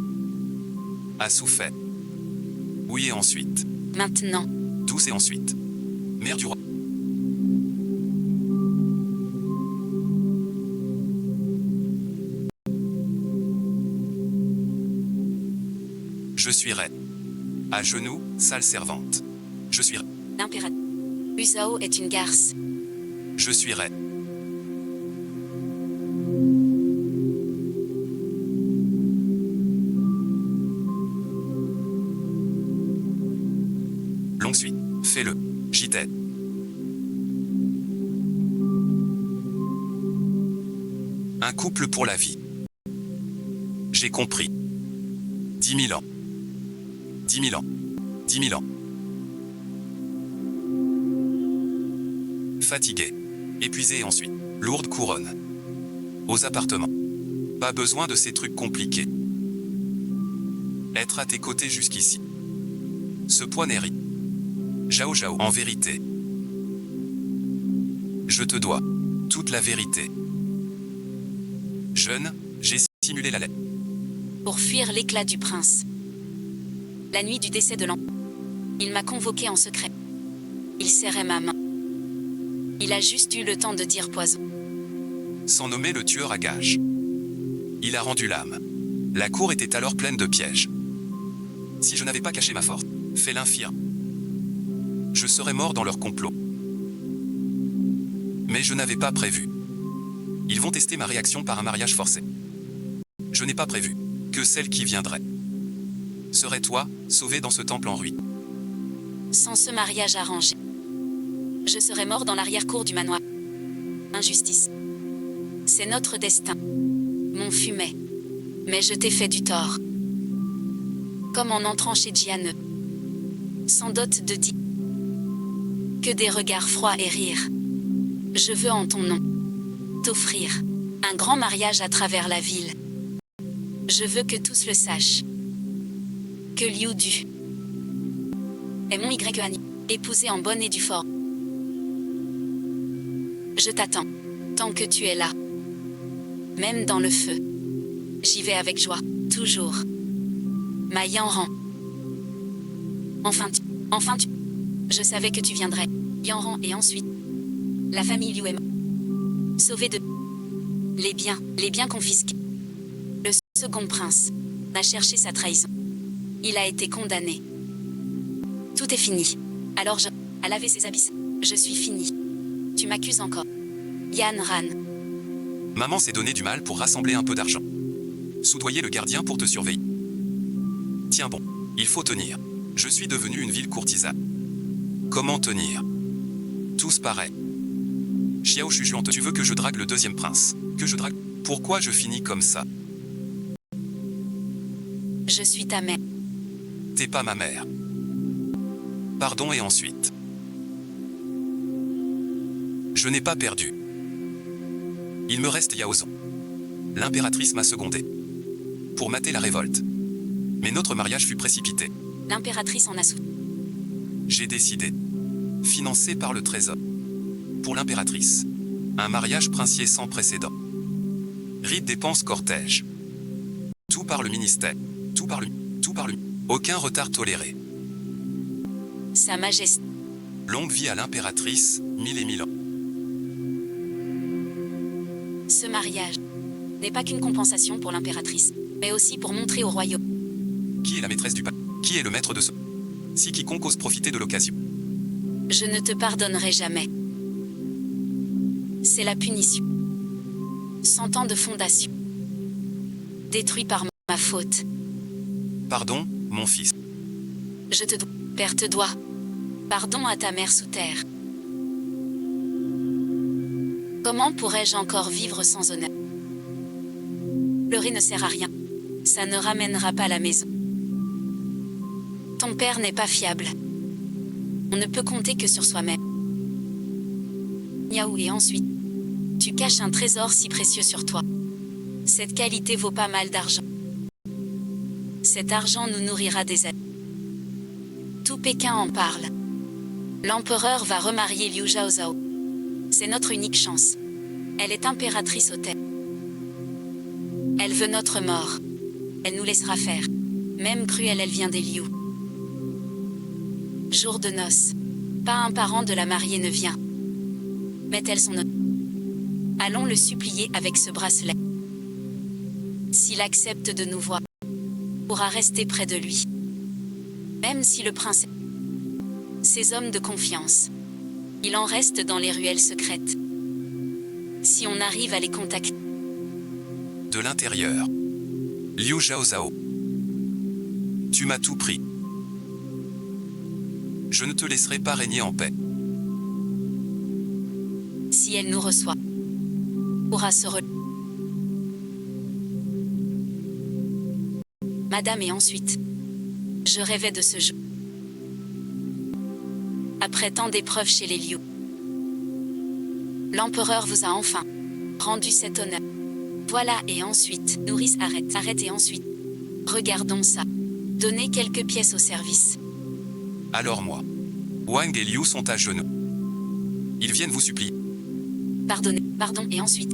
A souffert. Oui et ensuite. Maintenant. Douce et ensuite. Mère du roi. Je suis reine. À genoux, sale servante. Je suis reine. L'impératrice. Usao est une garce. Je suis reine. Longue suite. Fais-le. J'y t'aide. Un couple pour la vie. J'ai compris. 10 000 ans. 10 000 ans. 10 000 ans. Fatigué. Épuisé et ensuite. Lourde couronne. Aux appartements. Pas besoin de ces trucs compliqués. Être à tes côtés jusqu'ici. Ce poids n'est rien. Zhao Zhao, en vérité. Je te dois toute la vérité. Jeune, j'ai simulé la lettre. Pour fuir l'éclat du prince. La nuit du décès de l'empereur. Il m'a convoqué en secret. Il serrait ma main. Il a juste eu le temps de dire poison. Sans nommer le tueur à gages. Il a rendu l'âme. La cour était alors pleine de pièges. Si je n'avais pas caché ma force, fait l'infirme, je serais mort dans leur complot. Mais je n'avais pas prévu. Ils vont tester ma réaction par un mariage forcé. Je n'ai pas prévu que celle qui viendrait serait toi, sauvé dans ce temple en ruine. Sans ce mariage arrangé, je serais mort dans l'arrière-cour du manoir. Injustice. C'est notre destin. Mon fumet. Mais je t'ai fait du tort. Comme en entrant chez Jiane. Sans dot de dit. Que des regards froids et rires. Je veux en ton nom t'offrir un grand mariage à travers la ville. Je veux que tous le sachent. Que Liu Du est mon Y épousé en bonne et due forme. Je t'attends. Tant que tu es là. Même dans le feu. J'y vais avec joie. Toujours. Ma Yanran. Enfin tu. Je savais que tu viendrais. Yanran et ensuite. La famille Liu est morte. Sauvée de. Les biens confisqués. Le second prince a cherché sa trahison. Il a été condamné. Tout est fini. Alors à laver ses habits. Je suis fini. Tu m'accuses encore. Yan Ran. Maman s'est donné du mal pour rassembler un peu d'argent. Soudoyer le gardien pour te surveiller. Tiens bon, il faut tenir. Je suis devenu une ville courtisane. Comment tenir? Tous pareils. Xiao chuchuante, tu veux que je drague le deuxième prince? Que je drague? Pourquoi je finis comme ça? Je suis ta mère. T'es pas ma mère. Pardon et ensuite. Je n'ai pas perdu. Il me reste Yaozong. L'impératrice m'a secondé. Pour mater la révolte. Mais notre mariage fut précipité. L'impératrice en a soutenu. J'ai décidé. Financé par le trésor. Pour l'impératrice. Un mariage princier sans précédent. Rites, dépenses, cortège. Tout par le ministère. Tout par le. Aucun retard toléré. Sa Majesté. Longue vie à l'impératrice, 1000 et 1000 ans. Ce mariage n'est pas qu'une compensation pour l'impératrice, mais aussi pour montrer au royaume. Qui est la maîtresse du palais? Qui est le maître de ce? Si quiconque ose profiter de l'occasion. Je ne te pardonnerai jamais. C'est la punition. 100 ans de fondation. Détruit par ma faute. Pardon, mon fils. Je te dois. Père te doit. Pardon à ta mère sous terre. Comment pourrais-je encore vivre sans honneur? Pleurer ne sert à rien. Ça ne ramènera pas la maison. Ton père n'est pas fiable. On ne peut compter que sur soi-même. Niaou, et ensuite, tu caches un trésor si précieux sur toi. Cette qualité vaut pas mal d'argent. Cet argent nous nourrira des années. Tout Pékin en parle. L'empereur va remarier Liu Zhaozhao. C'est notre unique chance. Elle est impératrice au thème. Elle veut notre mort. Elle nous laissera faire. Même cruelle, elle vient des Liu. Jour de noces. Pas un parent de la mariée ne vient. Met-elle son honneur? Allons le supplier avec ce bracelet. S'il accepte de nous voir, pourra rester près de lui. Même si le prince... Ces hommes de confiance. Il en reste dans les ruelles secrètes. Si on arrive à les contacter... De l'intérieur. Liu Zhaozhao. Tu m'as tout pris. Je ne te laisserai pas régner en paix. Si elle nous reçoit, pourra se relever. Madame, et ensuite, je rêvais de ce jour. Après tant d'épreuves chez les Liu, l'empereur vous a enfin rendu cet honneur. Voilà, et ensuite, nourrice, arrête, et ensuite, regardons ça. Donnez quelques pièces au service. Alors moi. Wang et Liu sont à genoux. Ils viennent vous supplier. Pardon, et ensuite.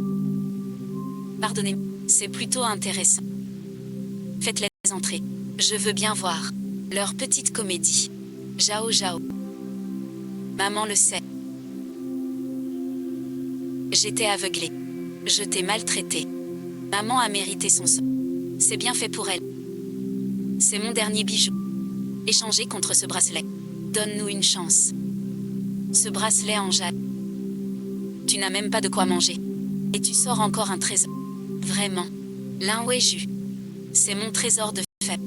Pardonnez, c'est plutôt intéressant. Faites-les entrer. Je veux bien voir leur petite comédie. Zhao. Maman le sait. J'étais aveuglée. Je t'ai maltraité. Maman a mérité son sort. C'est bien fait pour elle. C'est mon dernier bijou. Échangé contre ce bracelet. Donne-nous une chance. Ce bracelet en jade. Tu n'as même pas de quoi manger. Et tu sors encore un trésor. Vraiment. Linweju. C'est mon trésor de fête.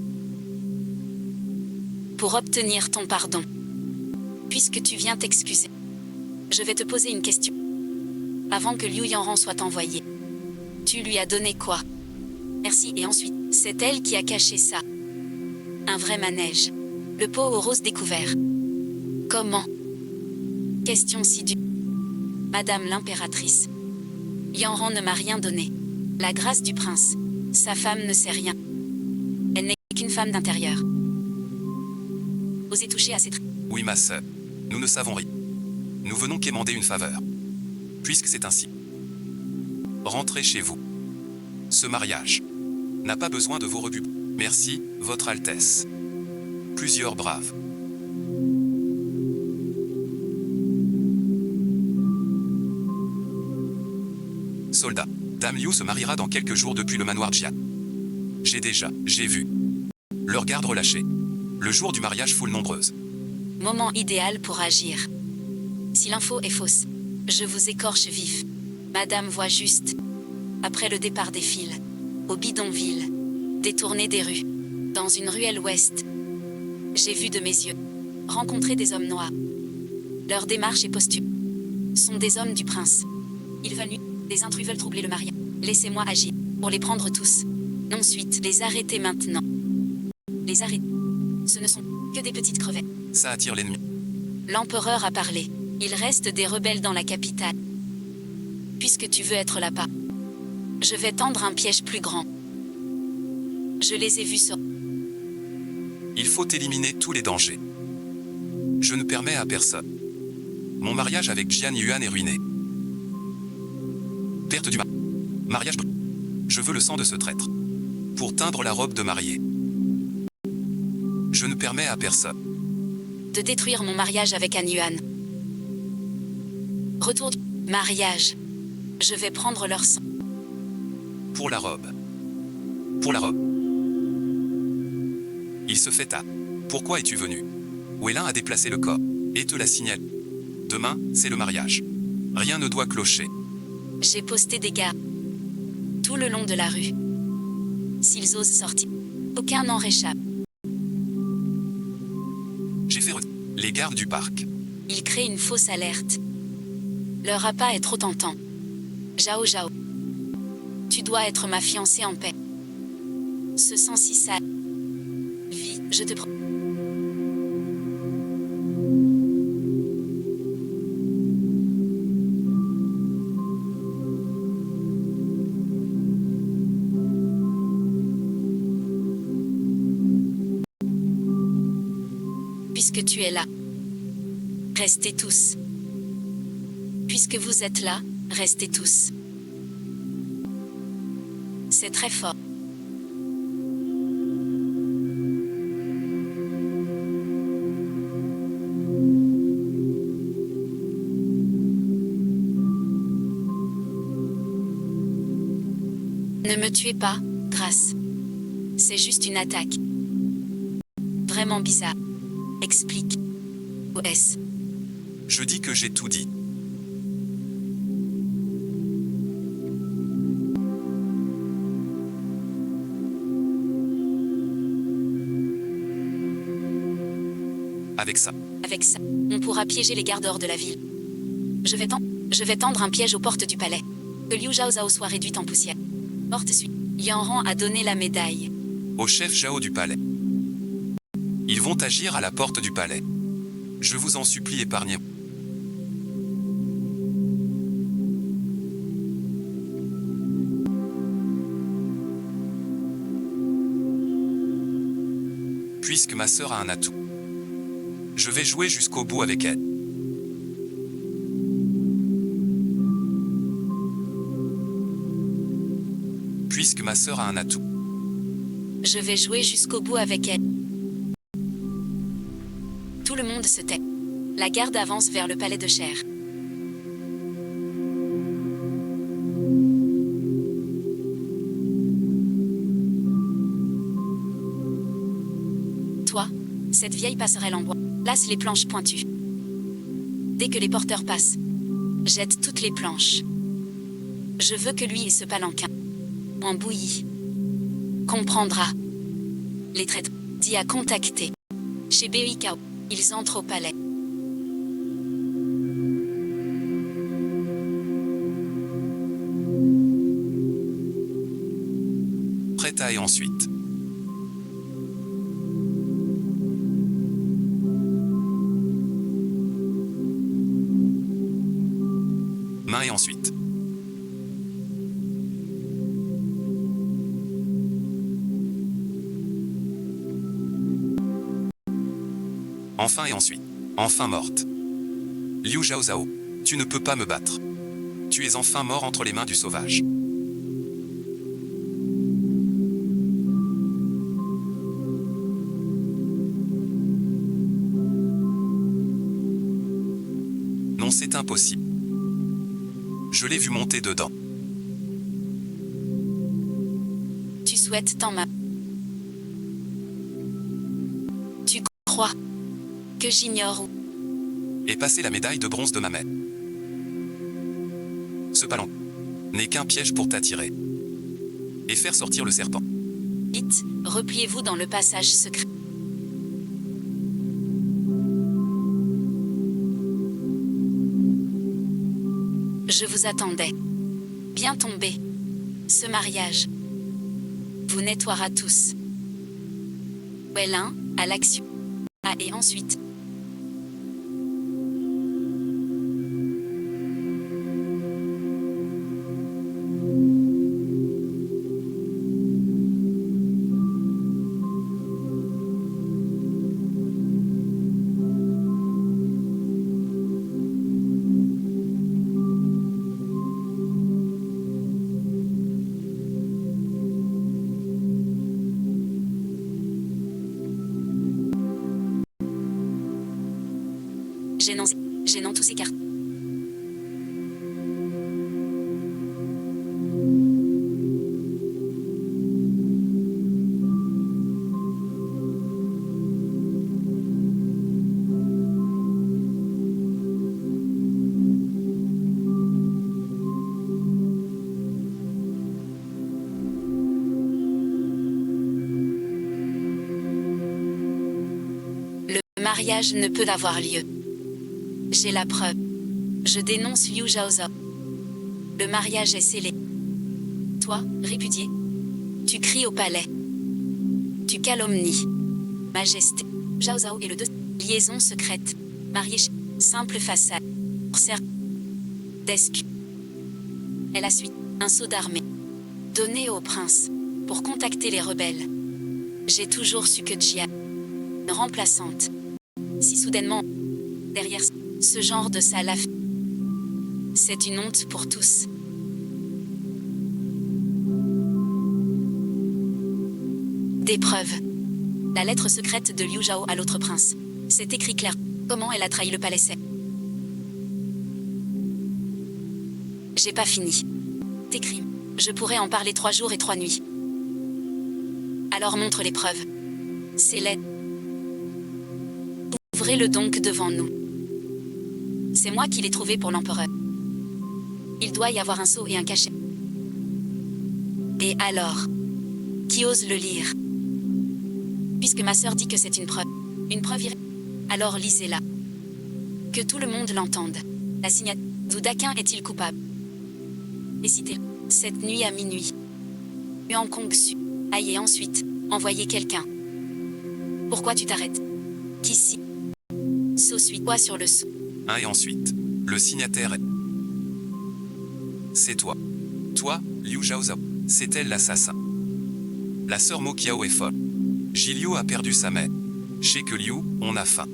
Pour obtenir ton pardon. Puisque tu viens t'excuser. Je vais te poser une question. Avant que Liu Yanran soit envoyé. Tu lui as donné quoi? Merci, et ensuite, c'est elle qui a caché ça. Un vrai manège. Le pot aux roses découvert. Comment? Question si dure. Madame l'impératrice. Yanran ne m'a rien donné. La grâce du prince. Sa femme ne sait rien. Elle n'est qu'une femme d'intérieur. Osez toucher à ses traits. Oui, ma sœur. Nous ne savons rien. Nous venons quémander une faveur. puisque c'est ainsi. Rentrez chez vous. Ce mariage n'a pas besoin de vos rebuts. Merci, Votre Altesse. Plusieurs braves. Soldat. Dame Liu se mariera dans quelques jours depuis le manoir Jian. J'ai vu. Leur garde relâchée. Le jour du mariage, foule nombreuse. Moment idéal pour agir. Si l'info est fausse, je vous écorche vif. Madame voit juste. Après le départ des fils. Au bidonville. Détourné des rues. Dans une ruelle ouest. J'ai vu de mes yeux. Rencontrer des hommes noirs. Leur démarche et posture sont des hommes du prince. Ils veulent nuire. Des intrus veulent troubler le mariage. Laissez-moi agir. Pour les prendre tous. Ensuite, les arrêter maintenant. Les arrêter. Ce ne sont que des petites crevettes. Ça attire l'ennemi. L'empereur a parlé. Il reste des rebelles dans la capitale. Puisque tu veux être là-bas, je vais tendre un piège plus grand. Je les ai vus sur... Il faut éliminer tous les dangers. Je ne permets à personne. Mon mariage avec Jian Yuan est ruiné. Perte du mariage. Je veux le sang de ce traître. Pour teindre la robe de mariée. Je ne permets à personne de détruire mon mariage avec An Yuan. Retour du mariage. Je vais prendre leur sang. Pour la robe. Pour la robe. Il se fait à. Pourquoi es-tu venu? Wélin a déplacé le corps et te l'a signalé. Demain, c'est le mariage. Rien ne doit clocher. J'ai posté des gardes tout le long de la rue. S'ils osent sortir, aucun n'en réchappe. J'ai fait les gardes du parc. Ils créent une fausse alerte. Leur appât est trop tentant. Zhao Zhao. Tu dois être ma fiancée en paix. Ce sang si sale. Vie, je te prends. Puisque tu es là, restez tous. Puisque vous êtes là, restez tous. C'est très fort. Ne me tuez pas, grâce. C'est juste une attaque. Vraiment bizarre. Explique. OS. Je dis que j'ai tout dit. Avec ça, on pourra piéger les gardes de la ville. Je vais tendre un piège aux portes du palais. Que Liu Zhao soit réduite en poussière. Porte suite. Yanran a donné la médaille. Au chef Zhao du palais. Ils vont agir à la porte du palais. Je vous en supplie, épargnez. Puisque ma sœur a un atout. Je vais jouer jusqu'au bout avec elle. Puisque ma sœur a un atout. Je vais jouer jusqu'au bout avec elle. Tout le monde se tait. La garde avance vers le palais de chair. Toi, cette vieille passerelle en bois, place les planches pointues. Dès que les porteurs passent, jette toutes les planches. Je veux que lui et ce palanquin, en bouillie, comprendra. Les traîtres, dit à contacter. Chez Beikao, ils entrent au palais. Prête à et ensuite. Main et ensuite. Enfin et ensuite. Enfin morte. Liu Zhao Zhao, tu ne peux pas me battre. Tu es enfin mort entre les mains du sauvage. Non, c'est impossible. Je l'ai vu monter dedans. Tu souhaites tant ma... Tu crois que j'ignore où... Et passer la médaille de bronze de ma mère. Ce palan n'est qu'un piège pour t'attirer. Et faire sortir le serpent. Vite, repliez-vous dans le passage secret. Je vous attendais. Bien tombé. Ce mariage vous nettoiera tous. Ouais, l'un, à l'action. Ah, et ensuite. Gênant tous ces cartes. Le mariage ne peut avoir lieu. J'ai la preuve. Je dénonce Liu Zhaozhou. Le mariage est scellé. Toi, répudié, tu cries au palais. Tu calomnies. Majesté. Zhaozhou et le deux. Liaison secrète. Mariée. Simple façade. D'excuse. Elle a suivi un sceau d'armée. Donné au prince. Pour contacter les rebelles. J'ai toujours su que Jia. Une remplaçante. Si soudainement. Derrière ce genre de salaf. C'est une honte pour tous. Des preuves. La lettre secrète de Liu Zhao à l'autre prince. C'est écrit clair. Comment elle a trahi le palais. J'ai pas fini. Tes crimes. Je pourrais en parler 3 jours et 3 nuits. Alors montre les preuves. Ces lettres. Ouvrez-le donc devant nous. C'est moi qui l'ai trouvé pour l'empereur. Il doit y avoir un sceau et un cachet. Et alors, qui ose le lire? Puisque ma sœur dit que c'est une preuve alors lisez-la. Que tout le monde l'entende. La signature. D'Aquin est-il coupable? Et citez cette nuit à minuit. Huang Kong su. Aïe, et ensuite, envoyez quelqu'un. Pourquoi tu t'arrêtes? Qui si? Sceau suit quoi sur le sceau? Et ensuite, le signataire est... C'est toi. Toi, Liu Zhaozhou. C'est elle l'assassin. La sœur Mo Qiao est folle. Jiliu a perdu sa mère. Chez que Liu, on a faim.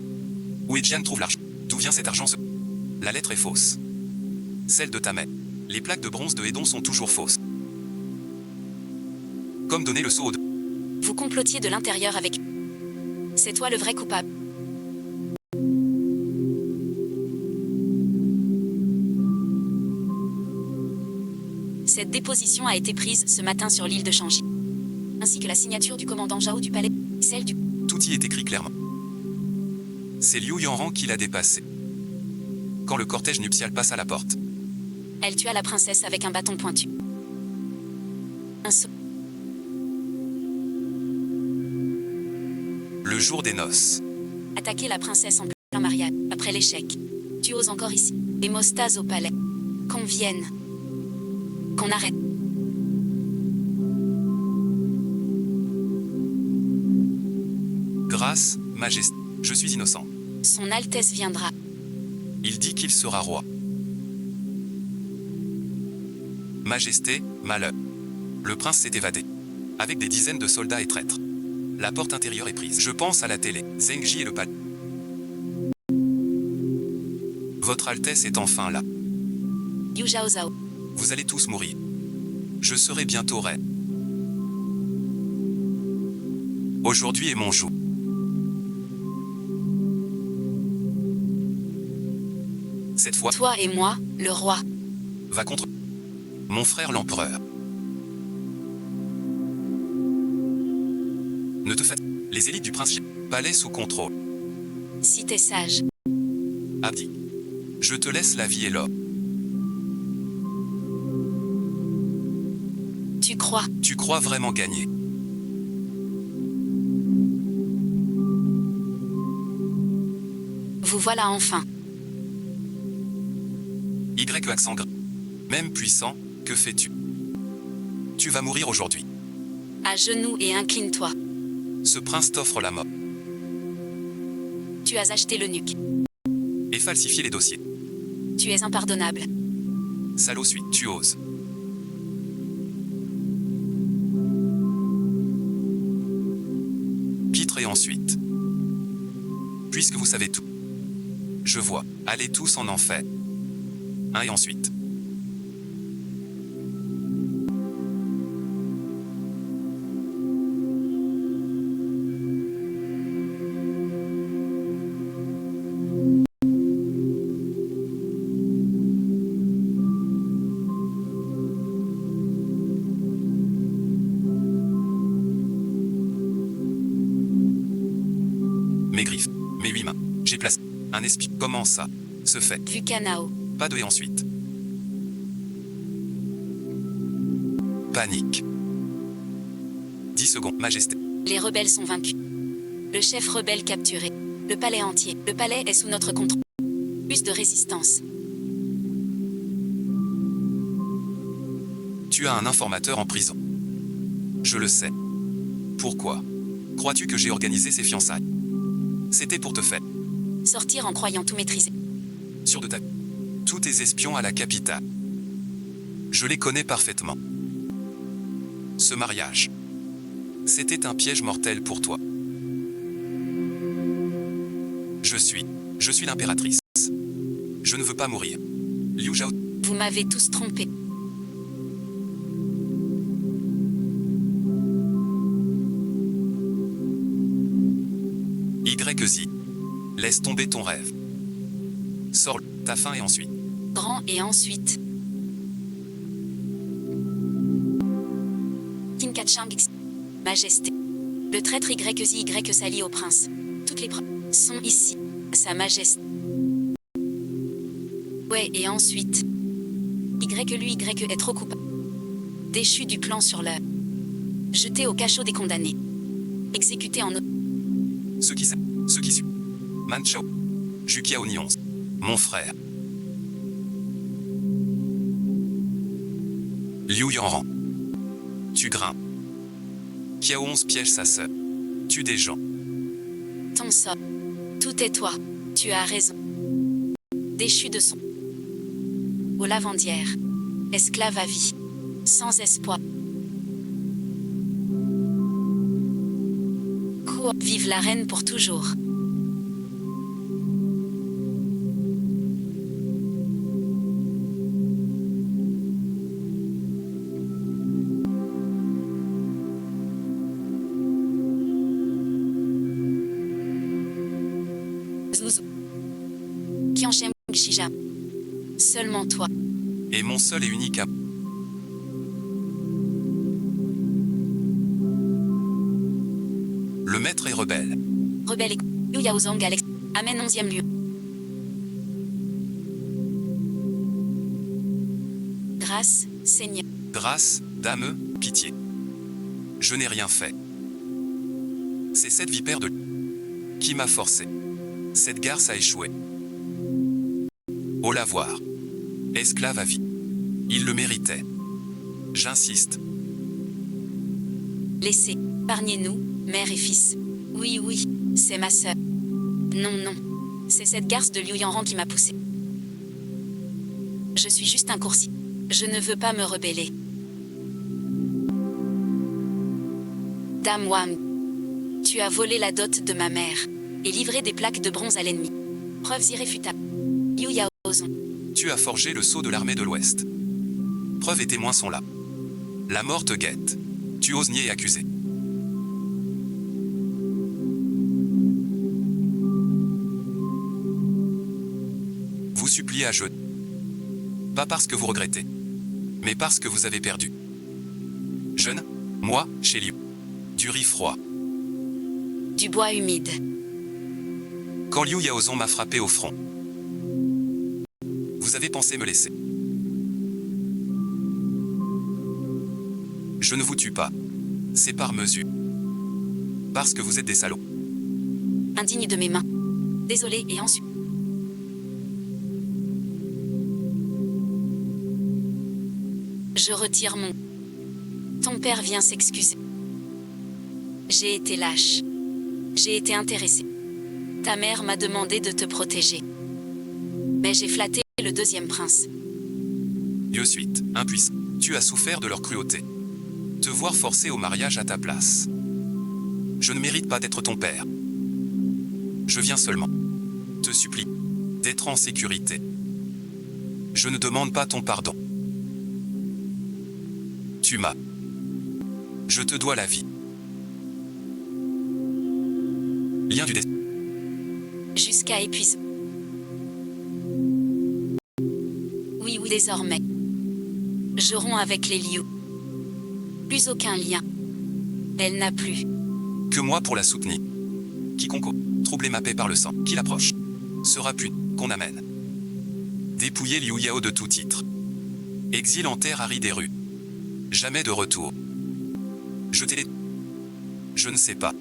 Où Jian trouve l'argent? D'où vient cet argent? La lettre est fausse. Celle de ta mère. Les plaques de bronze de Hedon sont toujours fausses. Comme donner le sceau au... Vous complotiez de l'intérieur avec... C'est toi le vrai coupable. Cette déposition a été prise ce matin sur l'île de Changi. Ainsi que la signature du commandant Zhao du palais, celle du... Tout y est écrit clairement. C'est Liu Yanran qui l'a dépassé. Quand le cortège nuptial passe à la porte. Elle tua la princesse avec un bâton pointu. Un sceau. Le jour des noces. Attaquer la princesse en plein mariage, après l'échec. Tu oses encore ici. Hémostase au palais. Qu'on vienne. Qu'on arrête. Grâce, majesté, je suis innocent. Son Altesse viendra. Il dit qu'il sera roi. Majesté, malheur. Le prince s'est évadé. Avec des dizaines de soldats et traîtres. La porte intérieure est prise. Je pense à la télé. Zhengji et le palais. Votre Altesse est enfin là. Liu Zhao. Vous allez tous mourir. Je serai bientôt reine. Aujourd'hui est mon jour. Cette fois, Toi et moi, le roi. va contre mon frère l'empereur. Ne te faites. Les élites du prince palais sous contrôle. Si t'es sage. Abdi. Je te laisse la vie et l'or. Tu crois. Tu crois vraiment gagner? Vous voilà enfin. Y accent gras. Même puissant, que fais-tu? Tu vas mourir aujourd'hui. À genoux et incline-toi. Ce prince t'offre la mort. Tu as acheté le nuque. Et falsifié les dossiers. Tu es impardonnable. Salaud suite, tu oses. Pitre et ensuite. Puisque vous savez tout. Je vois. Allez tous en enfer. Et ensuite. Mes griffes, mes 8 mains. J'ai placé un espion. Comment ça se fait? Vu Kanao. Pas de et ensuite. Panique. 10 secondes, majesté. Les rebelles sont vaincus. Le chef rebelle capturé. Le palais entier. Le palais est sous notre contrôle. Plus de résistance. Tu as un informateur en prison. Je le sais. Pourquoi? Crois-tu que j'ai organisé ces fiançailles? C'était pour te faire. Sortir en croyant tout maîtriser. Sûr de ta... Tous tes espions à la capitale. Je les connais parfaitement. Ce mariage. C'était un piège mortel pour toi. Je suis l'impératrice. Je ne veux pas mourir. Liu Zhao. Vous m'avez tous trompé. YZ. Laisse tomber ton rêve. Sors ta faim et ensuite. Grand et ensuite. Kinkachang. Majesté. Le traître YZ s'allie au prince. Toutes les preuves sont ici. Sa majesté. Ouais, et ensuite. Y est trop coupable. Déchu du clan sur l'heure. Jeté au cachot des condamnés. Exécuté en... Ce qui suit. Manchao. Jukiao Nions. Mon frère. Liu Yanran. Tu grimpes. Kiao 11 piège sa sœur. Tue des gens. Ton sort. Tout est toi. Tu as raison. Déchu de son... Aux lavandières. Esclave à vie. Sans espoir. Quoi? Vive la reine pour toujours. Zouzou. Kianchem Shija. Seulement toi. Et mon seul et unique amour. Le maître est rebelle. Rebelle et Liu Yaozang Alex. Amen 11e lieu. Grâce, Seigneur. Grâce, dame, pitié. Je n'ai rien fait. C'est cette vipère de... qui m'a forcé. Cette garce a échoué. Au lavoir. Esclave à vie. Il le méritait. J'insiste. Laissez, épargnez-nous, mère et fils. Oui, oui, c'est ma sœur. Non, non, c'est cette garce de Liu Yanran qui m'a poussé. Je suis juste un coursier. Je ne veux pas me rebeller. Dame Wang, tu as volé la dot de ma mère et livré des plaques de bronze à l'ennemi. Preuves irréfutables. Liu Yaozong. Tu as forgé le sceau de l'armée de l'Ouest. Preuves et témoins sont là. La mort te guette. Tu oses nier et accuser. Vous suppliez à jeûner. Pas parce que vous regrettez, mais parce que vous avez perdu. Jeûne, moi, chez Liu. Du riz froid. Du bois humide. Quand Liu Yaozong m'a frappé au front, vous avez pensé me laisser. Je ne vous tue pas. C'est par mesure. Parce que vous êtes des salauds. Indigne de mes mains. Désolé et ensuite. Je retire mon... Ton père vient s'excuser. J'ai été lâche. J'ai été intéressée. Ta mère m'a demandé de te protéger. Mais j'ai flatté le deuxième prince. Dieu suite, impuissant. Tu as souffert de leur cruauté. Te voir forcé au mariage à ta place. Je ne mérite pas d'être ton père. Je viens seulement te supplier d'être en sécurité. Je ne demande pas ton pardon. Tu m'as. Je te dois la vie. Lien du destin. Jusqu'à épuisement. Oui, oui, désormais. Je romps avec les Liu. Plus aucun lien. Elle n'a plus. Que moi pour la soutenir. Quiconque troubler ma paix par le sang qui l'approche sera puni qu'on amène. Dépouiller Liu Yao de tout titre. Exil en terre aride et rue. Jamais de retour. Jeter les... Je ne sais pas.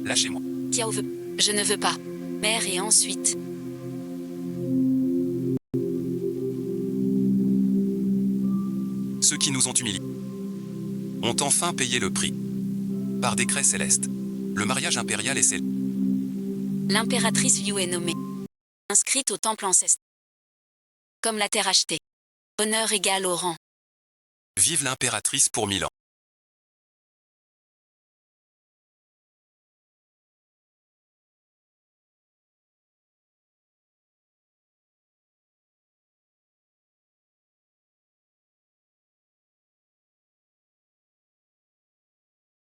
Lâchez-moi. Tiao veut. Je ne veux pas. Mère et ensuite. Ceux qui nous ont humiliés ont enfin payé le prix. Par décret céleste. Le mariage impérial est célèbre. L'impératrice Liu est nommée. Inscrite au temple ancestral. Comme la terre achetée. Honneur égal au rang. Vive l'impératrice pour 1000 ans.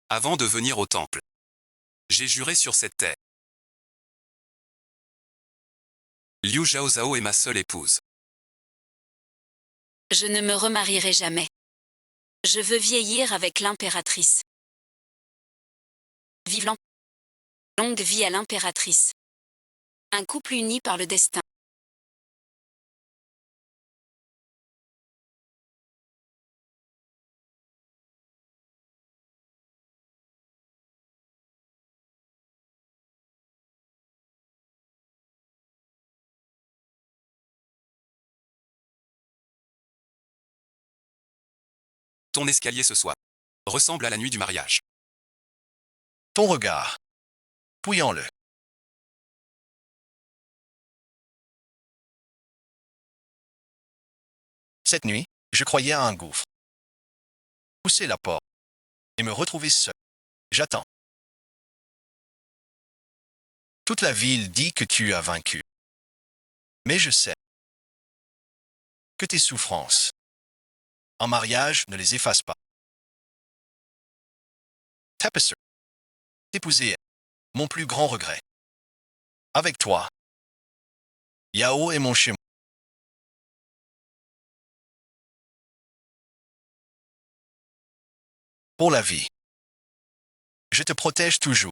Avant de venir au temple, j'ai juré sur cette terre. Liu Zhaozhao est ma seule épouse. Je ne me remarierai jamais. Je veux vieillir avec l'impératrice. Vive l'empereur. Longue vie à l'impératrice. Un couple uni par le destin. Ton escalier ce soir ressemble à la nuit du mariage. Ton regard. Fouillant-le. Cette nuit, je croyais à un gouffre. Pousser la porte et me retrouver seul. J'attends. Toute la ville dit que tu as vaincu. Mais je sais que tes souffrances en mariage ne les efface pas. Tapisser. T'épouser est mon plus grand regret. Avec toi, Yao est mon chemin. Pour la vie. Je te protège toujours.